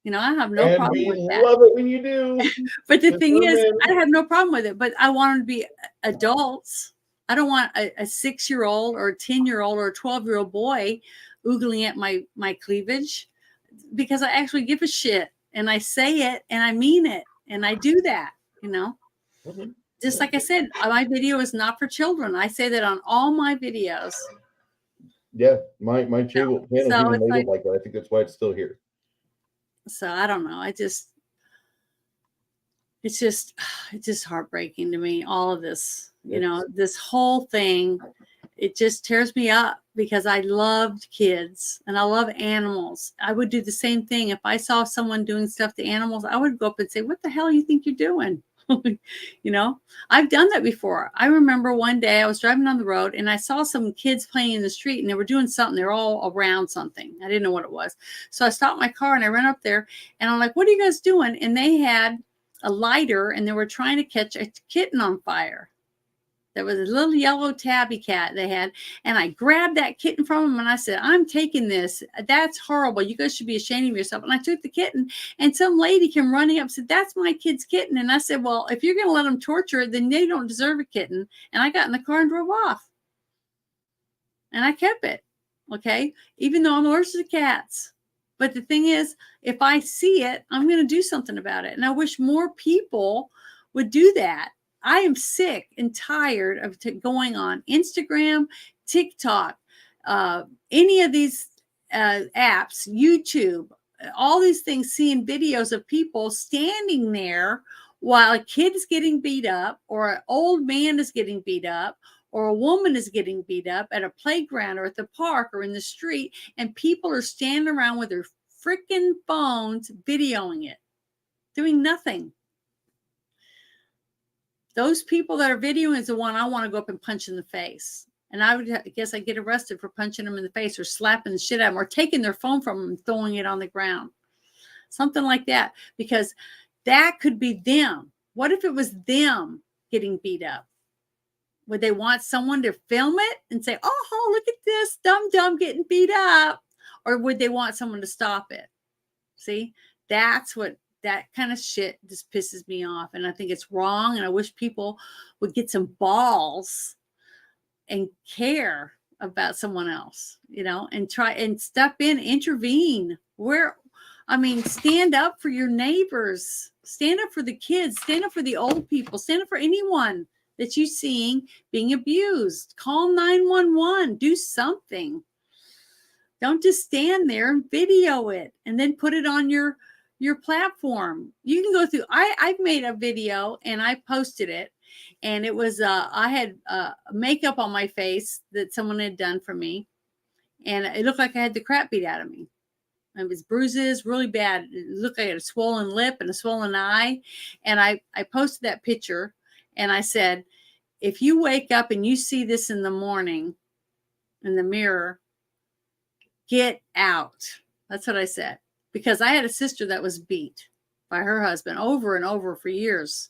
I have no problem with that. Love it when you do. But the thing is, I have no problem with it. But I want them to be adults. I don't want a 6-year-old or a 10-year-old or a 12-year-old boy oogling at my cleavage, because I actually give a shit and I say it and I mean it and I do that. Just like I said, my video is not for children. I say that on all my videos. Yeah, my channel even labeled like that. I think that's why it's still here. So I don't know. It's just heartbreaking to me. All of this, this whole thing, it just tears me up because I loved kids and I love animals. I would do the same thing. If I saw someone doing stuff to animals, I would go up and say, what the hell do you think you're doing? I've done that before. I remember one day I was driving on the road and I saw some kids playing in the street and they were doing something. They were all around something. I didn't know what it was. So I stopped my car and I ran up there and I'm like, what are you guys doing? And they had a lighter and they were trying to catch a kitten on fire. There was a little yellow tabby cat they had. And I grabbed that kitten from them and I said, I'm taking this. That's horrible. You guys should be ashamed of yourself. And I took the kitten and some lady came running up and said, that's my kid's kitten. And I said, well, if you're going to let them torture it, then they don't deserve a kitten. And I got in the car and drove off. And I kept it. Okay. Even though I'm allergic to cats. But the thing is, if I see it, I'm going to do something about it. And I wish more people would do that. I am sick and tired of going on Instagram, TikTok, any of these apps, YouTube, all these things, seeing videos of people standing there while a kid is getting beat up or an old man is getting beat up or a woman is getting beat up at a playground or at the park or in the street, and people are standing around with their freaking phones videoing it, doing nothing. Those people that are videoing is the one I want to go up and punch in the face. And I guess I'd get arrested for punching them in the face or slapping the shit out of them or taking their phone from them and throwing it on the ground. Something like that. Because That could be them. What if it was them getting beat up? Would they want someone to film it and say, oh, look at this dumb getting beat up? Or would they want someone to stop it? See, that's what, that kind of shit just pisses me off. And I think it's wrong. And I wish people would get some balls and care about someone else, you know, and try and step in, intervene. Stand up for your neighbors, stand up for the kids, stand up for the old people, stand up for anyone that you seeing being abused. Call 911, do something. Don't just stand there and video it and then put it on your platform. You can go through, I've made a video and I posted it, and it was, I had makeup on my face that someone had done for me, and it looked like I had the crap beat out of me. It was bruises, really bad. It looked like I had a swollen lip and a swollen eye. And I posted that picture and I said, if you wake up and you see this in the morning in the mirror, get out. That's what I said. Because I had a sister that was beat by her husband over and over for years,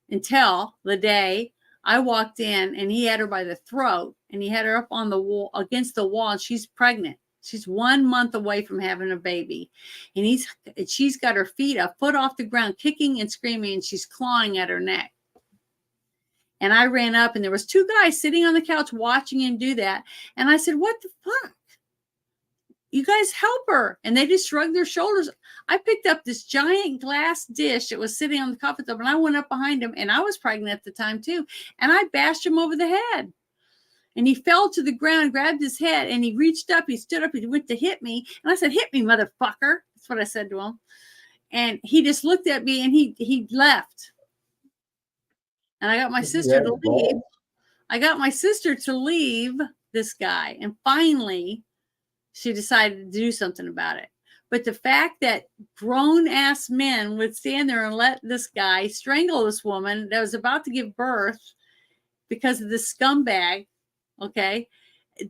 until the day I walked in and he had her by the throat and he had her up on the wall, against the wall, and she's pregnant. She's 1 month away from having a baby. And she's got her feet a foot off the ground, kicking and screaming, and she's clawing at her neck. And I ran up, and there was 2 guys sitting on the couch watching him do that. And I said, what the fuck? You guys help her. And they just shrugged their shoulders. I picked up this giant glass dish that was sitting on the coffee table, and I went up behind him, and I was pregnant at the time too. And I bashed him over the head. And he fell to the ground, grabbed his head, and he reached up, he stood up, he went to hit me. And I said, hit me, motherfucker. That's what I said to him. And he just looked at me and he left. And I got my sister to leave. I got my sister to leave this guy. And finally, she decided to do something about it. But the fact that grown ass men would stand there and let this guy strangle this woman that was about to give birth because of this scumbag, okay,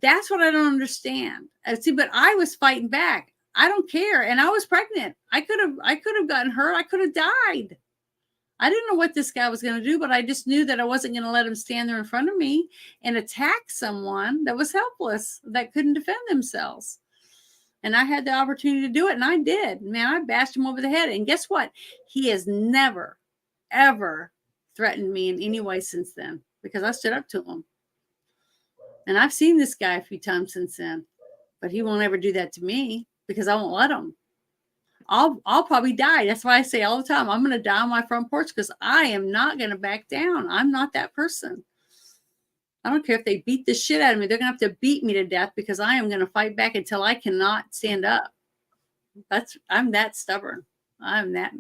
that's what I don't understand. See, but I was fighting back. I don't care, and I was pregnant. I could have gotten hurt. I could have died. I didn't know what this guy was going to do, but I just knew that I wasn't going to let him stand there in front of me and attack someone that was helpless, that couldn't defend themselves. And I had the opportunity to do it, and I did. Man, I bashed him over the head. And guess what? He has never, ever threatened me in any way since then, because I stood up to him. And I've seen this guy a few times since then, but he won't ever do that to me because I won't let him. I'll probably die. That's why I say all the time, I'm going to die on my front porch, because I am not going to back down. I'm not that person. I don't care if they beat the shit out of me. They're going to have to beat me to death, because I am going to fight back until I cannot stand up. I'm that stubborn. I'm that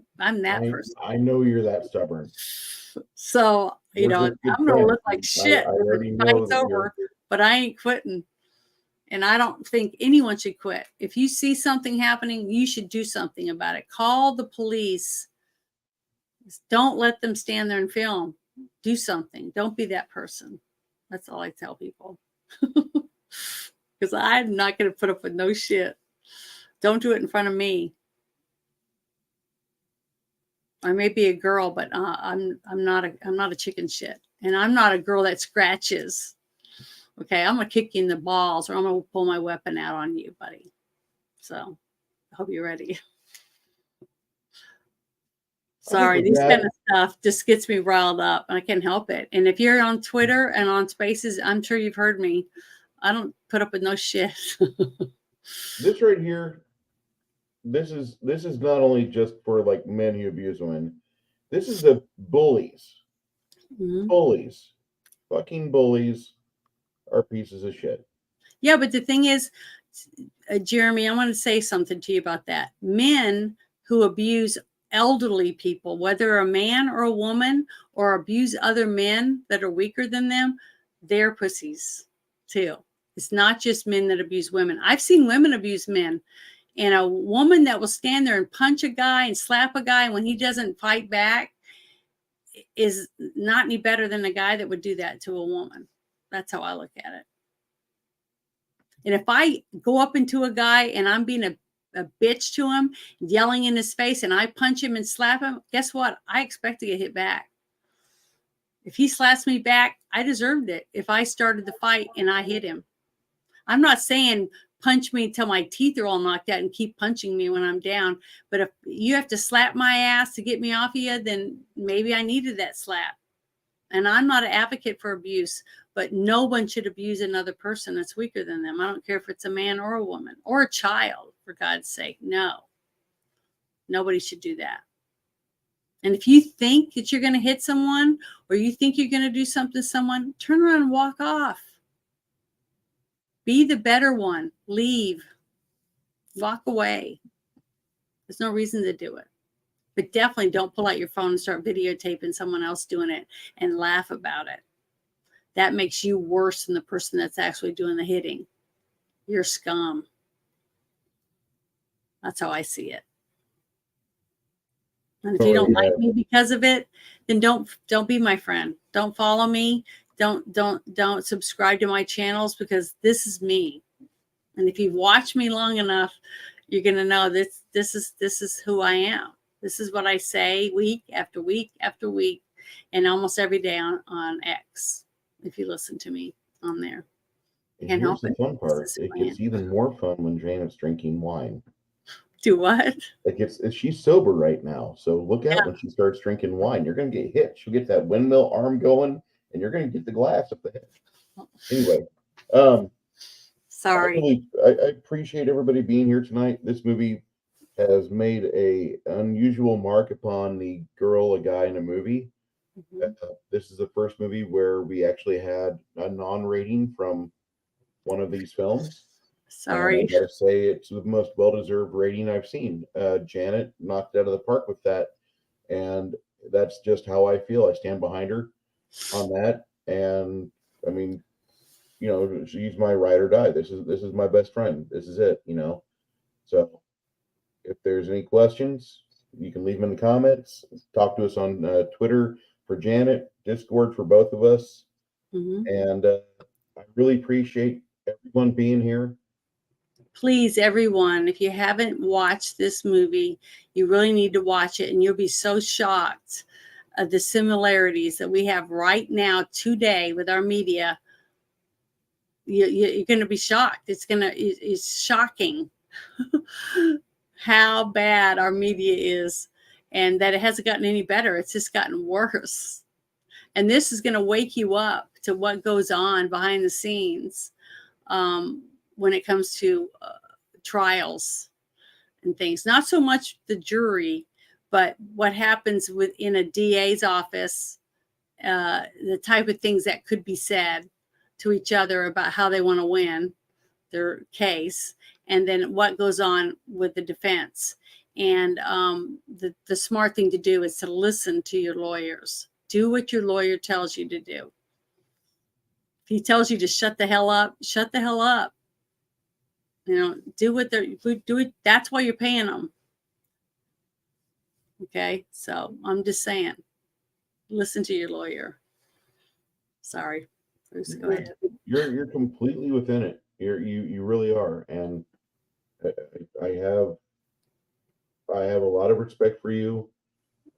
person. I know you're that stubborn. So, I'm going to look like shit. I already know that over, but I ain't quitting. And I don't think anyone should quit. If you see something happening, you should do something about it. Call the police. Don't let them stand there and film. Do something. Don't be that person. That's all I tell people. Because I'm not going to put up with no shit. Don't do it in front of me. I may be a girl, but I'm not a chicken shit. And I'm not a girl that scratches. Okay, I'm going to kick you in the balls, or I'm going to pull my weapon out on you, buddy. So I hope you're ready. Sorry, these kind of stuff just gets me riled up, and I can't help it. And if you're on Twitter and on Spaces, I'm sure you've heard me. I don't put up with no shit. This right here, this is not only just for like men who abuse women. This is the bullies. Mm-hmm. Bullies. Fucking bullies are pieces of shit. Yeah, but the thing is, Jeremy, I want to say something to you about that. Men who abuse elderly people, whether a man or a woman, or abuse other men that are weaker than them, they're pussies too. It's not just men that abuse women. I've seen women abuse men, and a woman that will stand there and punch a guy and slap a guy when he doesn't fight back is not any better than a guy that would do that to a woman. That's how I look at it. And if I go up into a guy and I'm being a bitch to him, yelling in his face, and I punch him and slap him, guess what? I expect to get hit back. If he slaps me back, I deserved it. If I started the fight and I hit him, I'm not saying punch me until my teeth are all knocked out and keep punching me when I'm down. But if you have to slap my ass to get me off of you, then maybe I needed that slap. And I'm not an advocate for abuse, but no one should abuse another person that's weaker than them. I don't care if it's a man or a woman or a child, for God's sake. No, nobody should do that. And if you think that you're going to hit someone or you think you're going to do something to someone, turn around and walk off. Be the better one. Leave. Walk away. There's no reason to do it. But definitely don't pull out your phone and start videotaping someone else doing it and laugh about it. That makes you worse than the person that's actually doing the hitting. You're scum. That's how I see it. And if you don't like me because of it, then don't be my friend. Don't follow me. Don't subscribe to my channels, because this is me. And if you've watched me long enough, you're gonna know this is who I am. This is what I say week after week after week, and almost every day on X. If you listen to me on there, And can't here's help the it. fun part. This is It who I gets am. even more fun when Janet's drinking wine. Do what? She's sober right now, so look out when she starts drinking wine. You're gonna get hit. She'll get that windmill arm going, and you're gonna get the glass up the head. Anyway, Sorry. I appreciate everybody being here tonight. This movie has made a unusual mark upon the girl, a guy in a movie. Mhm. This is the first movie where we actually had a non-rating from one of these films. Sorry. And I gotta say, it's the most well-deserved rating I've seen. Janet knocked it out of the park with that, and that's just how I feel. I stand behind her on that, and I mean, she's my ride or die. This is my best friend. This is it. So if there's any questions, you can leave them in the comments. Talk to us on Twitter for Janet, Discord for both of us, Mhm. and I really appreciate everyone being here. Please, everyone, if you haven't watched this movie, you really need to watch it, and you'll be so shocked of the similarities that we have right now today with our media. You're going to be shocked. It's shocking how bad our media is, and that it hasn't gotten any better. It's just gotten worse. And this is going to wake you up to what goes on behind the scenes when it comes to trials and things. Not so much the jury, but what happens within a DA's office, the type of things that could be said to each other about how they want to win their case, and then what goes on with the defense. And the smart thing to do is to listen to your lawyers. Do what your lawyer tells you to do. If he tells you to shut the hell up, shut the hell up. Do what they're do it. That's why you're paying them. Okay, so I'm just saying, listen to your lawyer. Sorry, Bruce, go ahead. You're completely within it. You really are, and I have a lot of respect for you.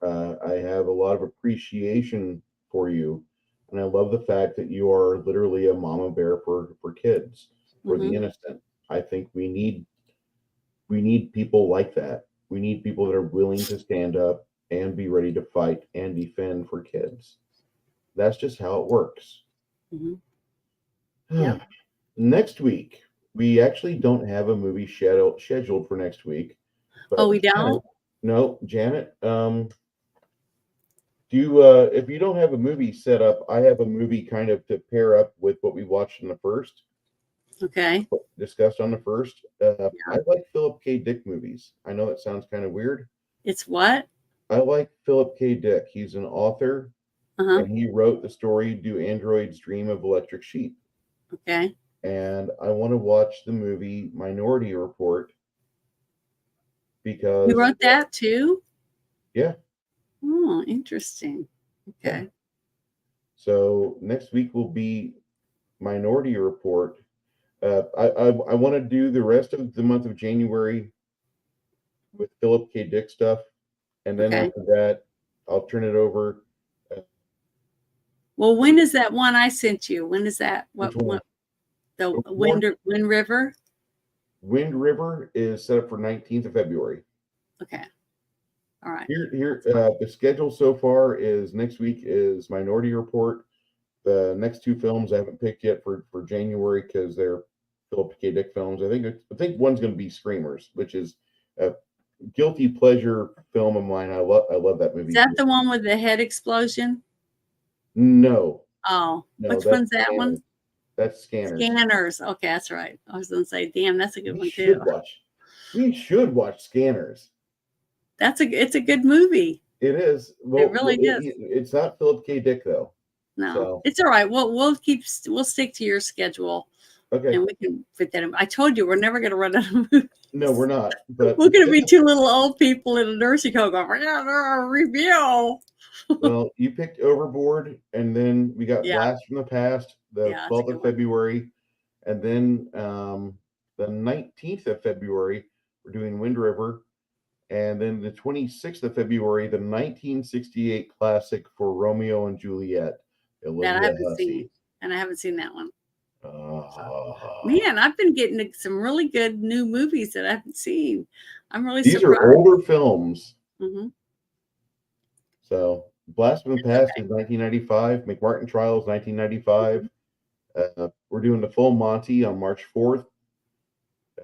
I have a lot of appreciation for you, and I love the fact that you are literally a mama bear for kids, for the innocent. I think we need people like that. We need people that are willing to stand up and be ready to fight and defend for kids. That's just how it works. Yep. Next week, we actually don't have a movie scheduled for next week. Oh, we don't? No, Janet. If you don't have a movie set up, I have a movie kind of to pair up with what we watched in the first. Okay. Discussed on the first. I like Philip K. Dick movies. I know that sounds kind of weird. It's what? I like Philip K. Dick. He's an author, and he wrote the story "Do Androids Dream of Electric Sheep?" Okay. And I want to watch the movie Minority Report because You wrote that too? Yeah. Oh, interesting. Okay. Yeah. So next week will be Minority Report. I want to do the rest of the month of January with Philip K. Dick stuff, and then Okay. after that, I'll turn it over. Well, when is that one I sent you? When is that? Which one? The Which one? Wind River? Wind River is set up for 19th of February. Okay. All right. Here, the schedule so far is next week is Minority Report. The next two films I haven't picked yet for January because they're Philip K. Dick films. I think one's going to be Screamers, which is a guilty pleasure film of mine. I love that movie. Is that the one with the head explosion? No. Oh, No, which that's one's that one? That's Scanners. Scanners. Okay, that's right. I was gonna say, damn, that's a good one should too. watch. We should watch Scanners. It's a good movie. It is. Well, It really is. It's not Philip K. Dick though. No, So. it's all right. We'll stick to your schedule. Okay. And we can fit that in. I told you we're never going to run out of movies. No, we're not. But we're going to be two little old people in a nursing home going, we're going to review. Well, you picked Overboard, and then we got Blast from the Past, the 12th of February, and then the 19th of February, we're doing Wind River, and then the 26th of February, the 1968 classic for Romeo and Juliet. That I haven't seen, and I haven't seen that one. Man, I've been getting some really good new movies that I haven't seen. I'm really surprised. These are older films. Mm-hmm. So, Blast from the Past is 1995. McMartin Trial is 1995. We're doing the Full Monty on March 4th.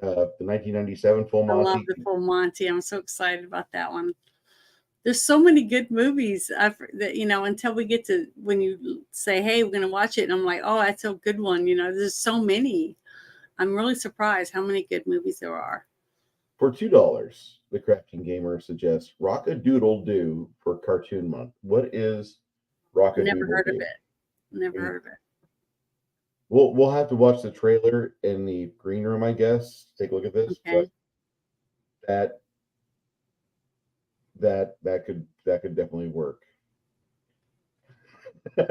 The 1997 Full Monty. I love the Full Monty. I'm so excited about that one. There's so many good movies that, until we get to when you say, hey, we're going to watch it. And I'm like, oh, that's a good one. There's so many. I'm really surprised how many good movies there are. For $2, the Crafting Gamer suggests Rock-a-Doodle-Doo for Cartoon Month. What is Rock-a-Doodle-Doo? Never heard of it. Never heard of it. We'll have to watch the trailer in the green room, I guess. Take a look at this. Okay. But that could definitely work. I'm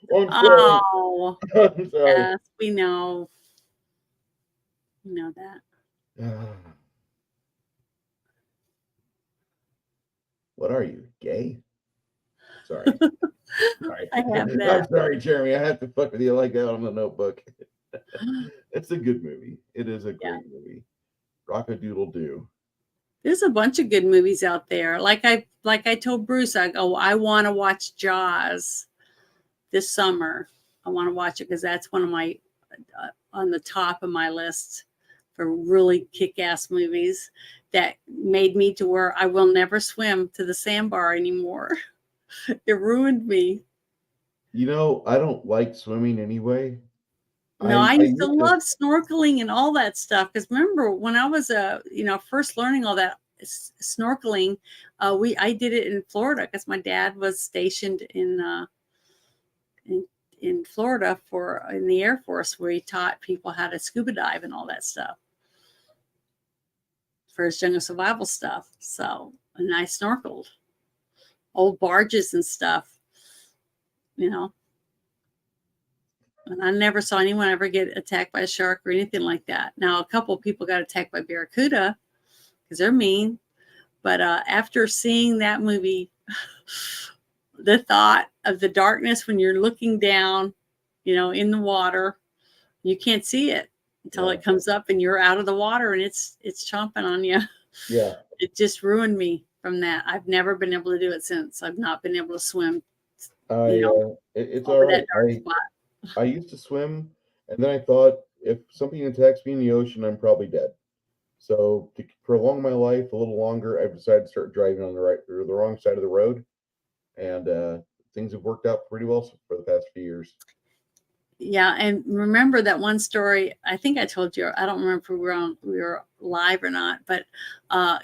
sorry. Oh, I'm sorry. yes, we know. We know that. What are you, gay? Sorry. Sorry. I have that. I'm sorry, Jeremy. I have to fuck with you like that on the Notebook. It's a good movie. It is a great movie. Rock-a-Doodle-Doo. There's a bunch of good movies out there. Like I told Bruce, I want to watch Jaws this summer. I want to watch it because that's one of my on the top of my list for really kick-ass movies that made me to where I will never swim to the sandbar anymore. It ruined me. I don't like swimming anyway. No, I used to love snorkeling and all that stuff. Because remember when I was first learning all that snorkeling, I did it in Florida because my dad was stationed in Florida in the Air Force, where he taught people how to scuba dive and all that stuff for his jungle survival stuff. So, and I snorkeled old barges and stuff, And I never saw anyone ever get attacked by a shark or anything like that. Now, a couple of people got attacked by barracuda because they're mean. But after seeing that movie, the thought of the darkness when you're looking down, in the water, you can't see it until it comes up and you're out of the water and it's chomping on you. Yeah. It just ruined me from that. I've never been able to do it since. I've not been able to swim. It's all right. I used to swim, and then I thought if something attacks me in the ocean, I'm probably dead. So to prolong my life a little longer, I've decided to start driving on the wrong side of the road, and things have worked out pretty well for the past few years. Yeah, and remember that one story? I think I told you. I don't remember if we were live or not, but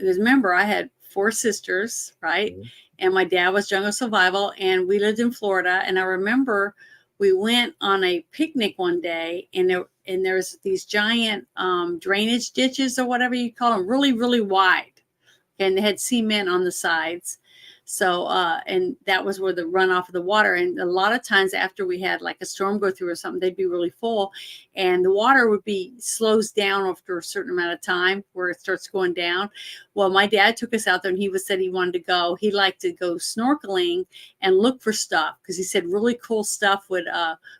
remember I had 4 sisters, right? Mm-hmm. And my dad was jungle survival, and we lived in Florida. And I remember we went on a picnic one day, and there's these giant drainage ditches or whatever you call them, really, really wide. and they had cement on the sides. So, and that was where the runoff of the water. And a lot of times after we had like a storm go through or something, they'd be really full, and the water would be slows down after a certain amount of time where it starts going down. Well, my dad took us out there, and he said he wanted to go. He liked to go snorkeling and look for stuff because he said really cool stuff would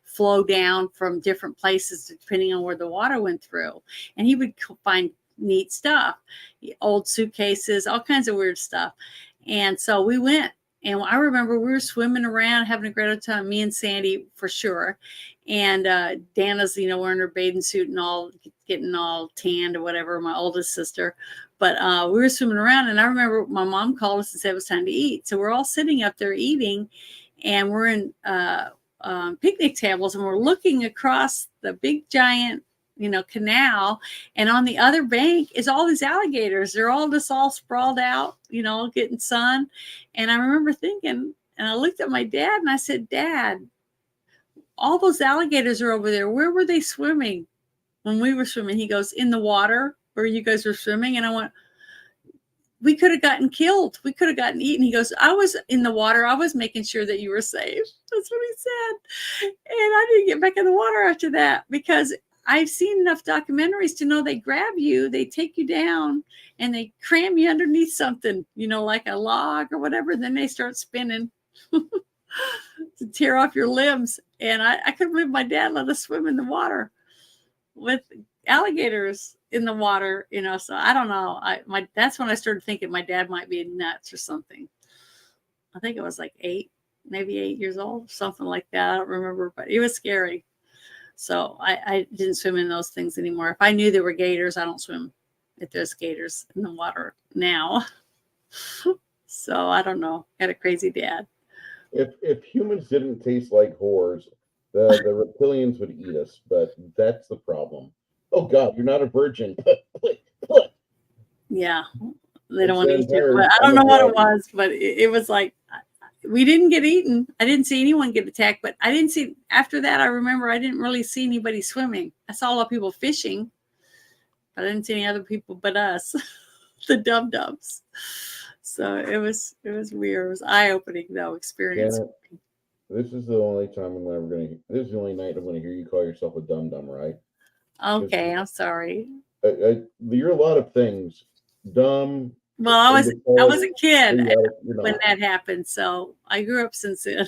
flow down from different places depending on where the water went through, and he would find neat stuff, old suitcases, all kinds of weird stuff. And so we went, and I remember we were swimming around, having a great time, me and Sandy for sure. And Dana's, wearing her bathing suit and all, getting all tanned or whatever, my oldest sister. But we were swimming around, and I remember my mom called us and said it was time to eat. So we're all sitting up there eating, and we're in picnic tables, and we're looking across the big giant canal, and on the other bank is all these alligators. They're all just all sprawled out, getting sun. And I remember thinking, and I looked at my dad and I said, Dad, all those alligators are over there. Where were they swimming when we were swimming? He goes, in the water where you guys were swimming. And I went, we could have gotten killed. We could have gotten eaten. He goes, I was in the water. I was making sure that you were safe. That's what he said. And I didn't get back in the water after that, because I've seen enough documentaries to know they grab you, they take you down, and they cram you underneath something, like a log or whatever. Then they start spinning to tear off your limbs. And I couldn't believe my dad let us swim in the water with alligators in the water, so I don't know. That's when I started thinking my dad might be nuts or something. I think it was like maybe 8 years old, something like that. I don't remember, but it was scary. So I didn't swim in those things anymore. If I knew there were gators, I don't swim if there's gators in the water now. So I don't know. Got a crazy dad. If humans didn't taste like whores, the reptilians would eat us, but that's the problem. Oh God, you're not a virgin. Yeah, they don't want to eat you. But I don't know what it was, but it was like, we didn't get eaten. I didn't see anyone get attacked, but I didn't see, after that, I remember I didn't really see anybody swimming. I saw a lot of people fishing, but I didn't see any other people but us, the dum-dums. So it was weird. It was eye-opening though experience. Janet, this is the only time I'm ever this is the only night I'm gonna hear you call yourself a dum-dum, right? Okay, I'm sorry. You're a lot of things. Dumb. Well, I was a kid when that happened, so I grew up since then.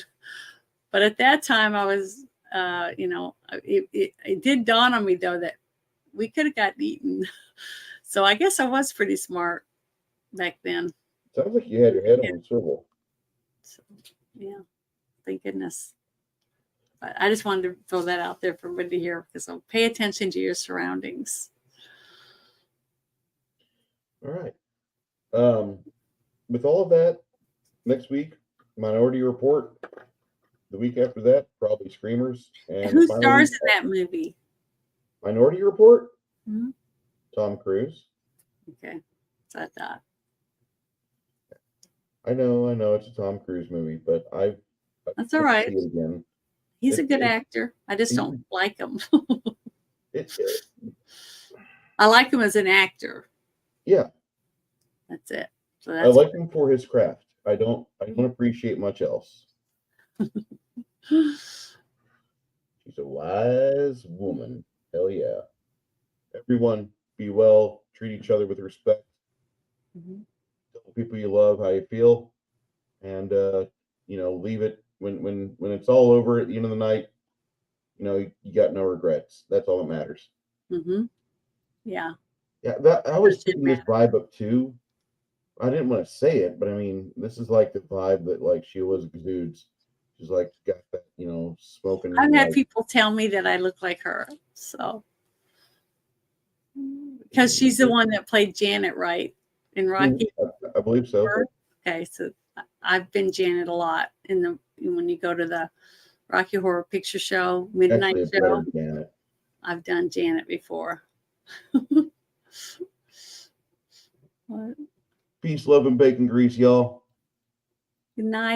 But at that time, I was, it did dawn on me though that we could have gotten eaten. So I guess I was pretty smart back then. Sounds like you had your head on a swivel. So, yeah, thank goodness. But I just wanted to throw that out there for everybody to hear, because so pay attention to your surroundings. All right. With all of that, next week, Minority Report. The week after that, probably Screamers. And who stars in that movie? Minority Report? Mm-hmm. Tom Cruise. Okay. So I thought. I know it's a Tom Cruise movie, but that's all right. See it again. He's a good actor. I just don't like him. I like him as an actor. Yeah. That's it. So I like him for his craft. I don't appreciate much else. She's a wise woman. Hell yeah. Everyone be well, treat each other with respect. Mm-hmm. Tell people you love how you feel, and leave it when it's all over at the end of the night. You got no regrets. That's all that matters. Mm-hmm. Yeah. Yeah, I was picking this vibe up too. I didn't want to say it, but I mean, this is like the vibe that like Sheila exudes. She's like got that, smoking. I've had people tell me that I look like her, so because she's the one that played Janet, right, in Rocky. I believe so. Okay, so I've been Janet a lot when you go to the Rocky Horror Picture Show, midnight show. I've done Janet before. What? Peace, love, and bacon grease, y'all. Good night.